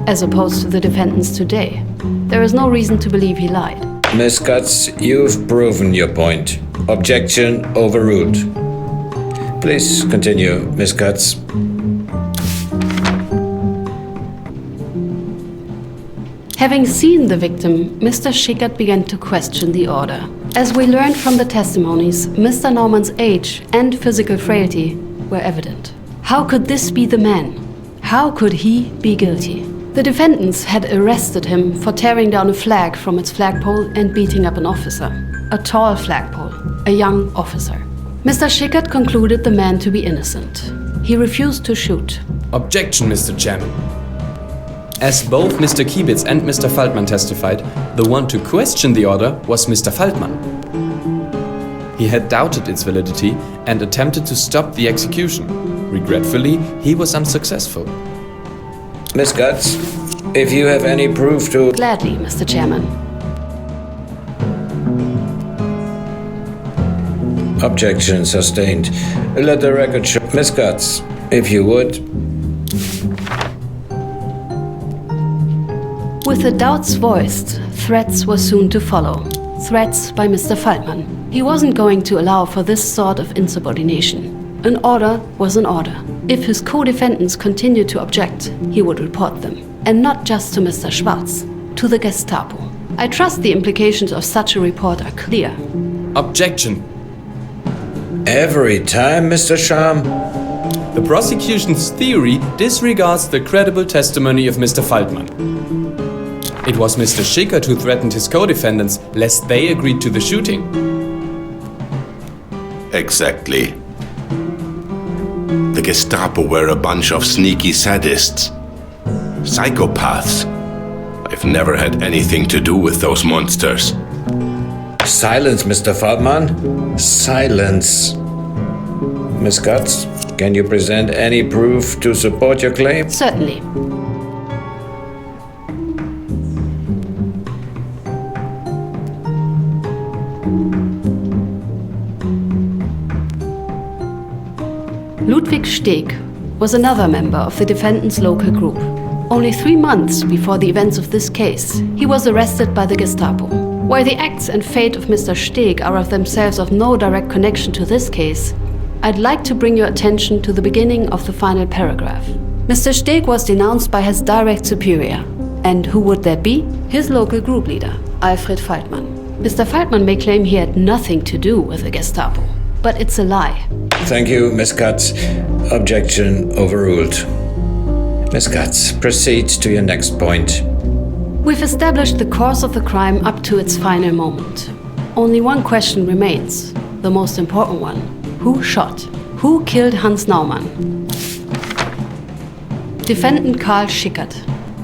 As opposed to the defendants today, there is no reason to believe he lied. Ms. Katz, you've proven your point. Objection overruled. Please continue, Miss Katz. Having seen the victim, Mr. Schickert began to question the order. As we learned from the testimonies, Mr. Naumann's age and physical frailty were evident. How could this be the man? How could he be guilty? The defendants had arrested him for tearing down a flag from its flagpole and beating up an officer. A tall flagpole, a young officer. Mr. Schickert concluded the man to be innocent. He refused to shoot. Objection, Mr. Chairman. As both Mr. Kiebitz and Mr. Faltman testified, the one to question the order was Mr. Faltman. He had doubted its validity and attempted to stop the execution. Regretfully, he was unsuccessful. Miss Katz, if you have any proof to... Gladly, Mr. Chairman. Objection sustained. Let the record show... Miss Katz, if you would... With the doubts voiced, threats were soon to follow. Threats by Mr. Faltman. He wasn't going to allow for this sort of insubordination. An order was an order. If his co-defendants continued to object, he would report them. And not just to Mr. Schwarz, to the Gestapo. I trust the implications of such a report are clear. Objection. Every time, Mr. Scham? The prosecution's theory disregards the credible testimony of Mr. Faltman. It was Mr. Schickert who threatened his co-defendants lest they agreed to the shooting. Exactly. The Gestapo were a bunch of sneaky sadists. Psychopaths. I've never had anything to do with those monsters. Silence, Mr. Faltman. Silence. Miss Katz, can you present any proof to support your claim? Certainly. Ludwig Steg was another member of the defendant's local group. Only 3 months before the events of this case, he was arrested by the Gestapo. While the acts and fate of Mr. Steg are of themselves of no direct connection to this case, I'd like to bring your attention to the beginning of the final paragraph. Mr. Steg was denounced by his direct superior. And who would that be? His local group leader, Alfred Faltman. Mr. Faltman may claim he had nothing to do with the Gestapo, but it's a lie. Thank you, Miss Katz. Objection overruled. Miss Katz, proceed to your next point. We've established the course of the crime up to its final moment. Only one question remains, the most important one. Who shot? Who killed Hans Naumann? Defendant Karl Schickert.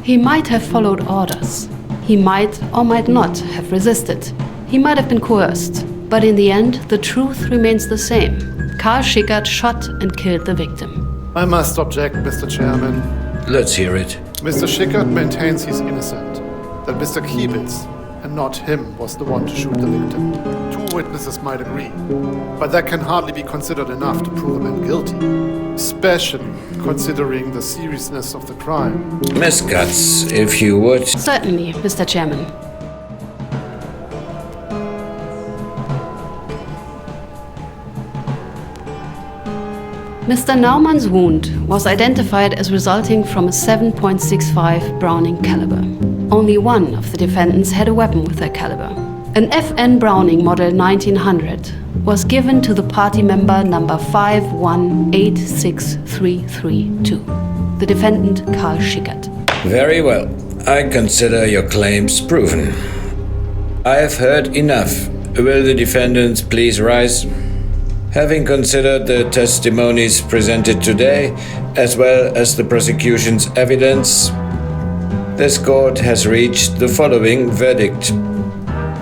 He might have followed orders. He might or might not have resisted. He might have been coerced. But in the end, the truth remains the same. Karl Schickert shot and killed the victim. I must object, Mr. Chairman. Let's hear it. Mr. Schickert maintains he's innocent, that Mr. Kiebitz and not him was the one to shoot the victim. 2 witnesses might agree, but that can hardly be considered enough to prove a man guilty, especially considering the seriousness of the crime. Miss Katz, if you would... Certainly, Mr. Chairman. Mr. Naumann's wound was identified as resulting from a 7.65 Browning caliber. Only one of the defendants had a weapon with that caliber. An FN Browning model 1900 was given to the party member number 5186332, the defendant Karl Schickert. Very well. I consider your claims proven. I have heard enough. Will the defendants please rise? Having considered the testimonies presented today, as well as the prosecution's evidence, this court has reached the following verdict.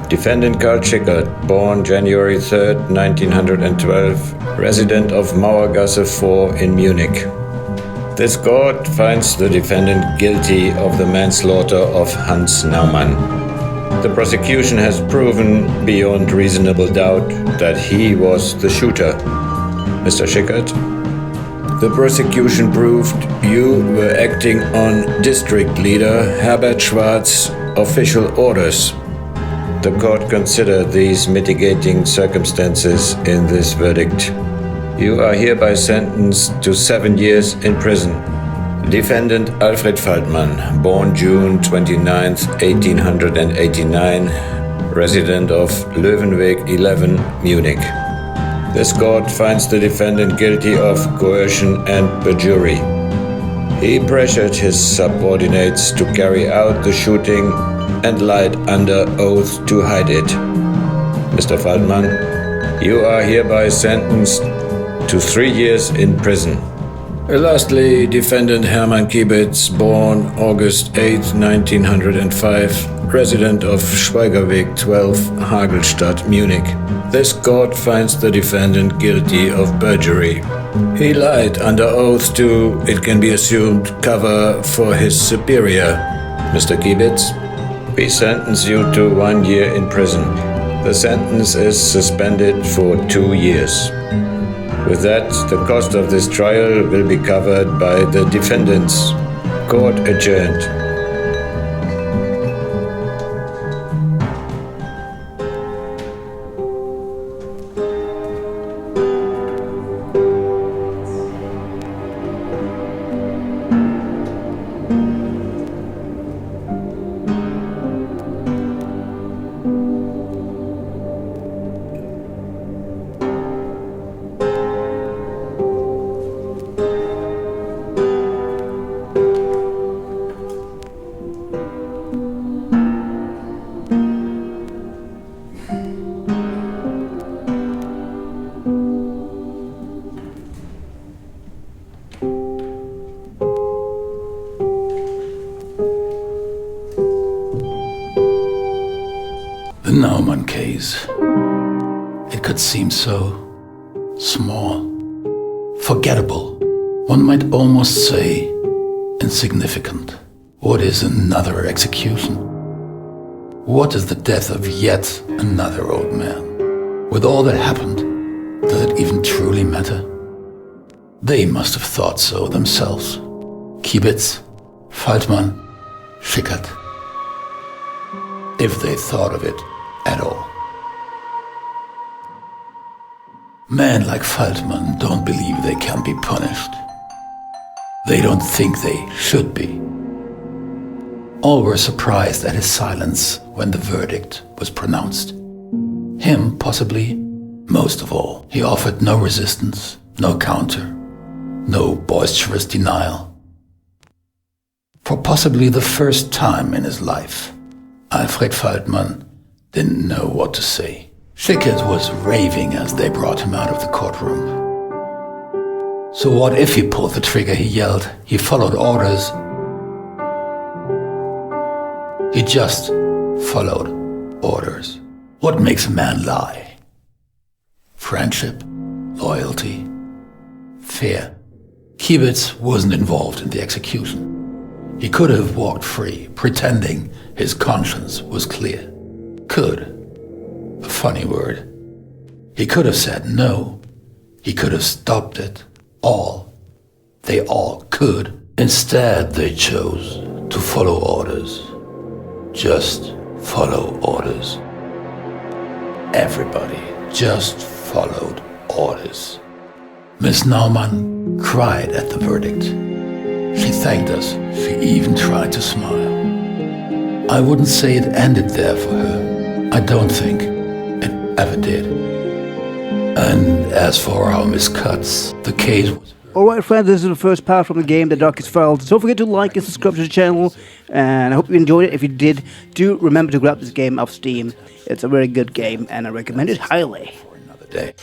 Defendant Karl Schickert, born January 3rd, 1912, resident of Mauergasse 4 in Munich. This court finds the defendant guilty of the manslaughter of Hans Naumann. The prosecution has proven beyond reasonable doubt that he was the shooter. Mr. Schickert, the prosecution proved you were acting on district leader Herbert Schwarz's official orders. The court considered these mitigating circumstances in this verdict. you are hereby sentenced to 7 years in prison. Defendant Alfred Faltmann, born June 29, 1889, resident of Löwenweg 11, Munich. This court finds the defendant guilty of coercion and perjury. He pressured his subordinates to carry out the shooting and lied under oath to hide it. Mr. Faltmann, you are hereby sentenced to 3 years in prison. Lastly, defendant Hermann Kiebitz, born August 8, 1905, resident of Schweigerweg 12, Hagelstadt, Munich. This court finds the defendant guilty of perjury. He lied under oath to, it can be assumed, cover for his superior. Mr. Kiebitz, we sentence you to 1 year in prison. The sentence is suspended for 2 years. With that, the cost of this trial will be covered by the defendants. Court adjourned. The Naumann case. It could seem so small, forgettable. One might almost say insignificant. What is another execution? What is the death of yet another old man? With all that happened, does it even truly matter? They must have thought so themselves. Kiebitz, Faltmann, Schickert. If they thought of it at all. Men like Faltmann don't believe they can be punished. They don't think they should be. All were surprised at his silence when the verdict was pronounced. Him, possibly, most of all. He offered no resistance, no counter, no boisterous denial. For possibly the first time in his life, Alfred Faltmann didn't know what to say. Schickert was raving as they brought him out of the courtroom. So what if he pulled the trigger, he yelled. He followed orders. He just followed orders. What makes a man lie? Friendship, loyalty, fear. Kiebitz wasn't involved in the execution. He could have walked free, pretending his conscience was clear. Could. A funny word. He could have said no. He could have stopped it. All. They all could. Instead, they chose to follow orders. Just follow orders. Everybody just followed orders. Miss Naumann cried at the verdict. She thanked us. She even tried to smile. I wouldn't say it ended there for her. I don't think it ever did. And as for our Miss Cutts, the case was... Alright friends, this is the first part from the game, The Darkest Files. Don't forget to like and subscribe to the channel, and I hope you enjoyed it. If you did, do remember to grab this game off Steam. It's a very good game, and I recommend it highly. For another day.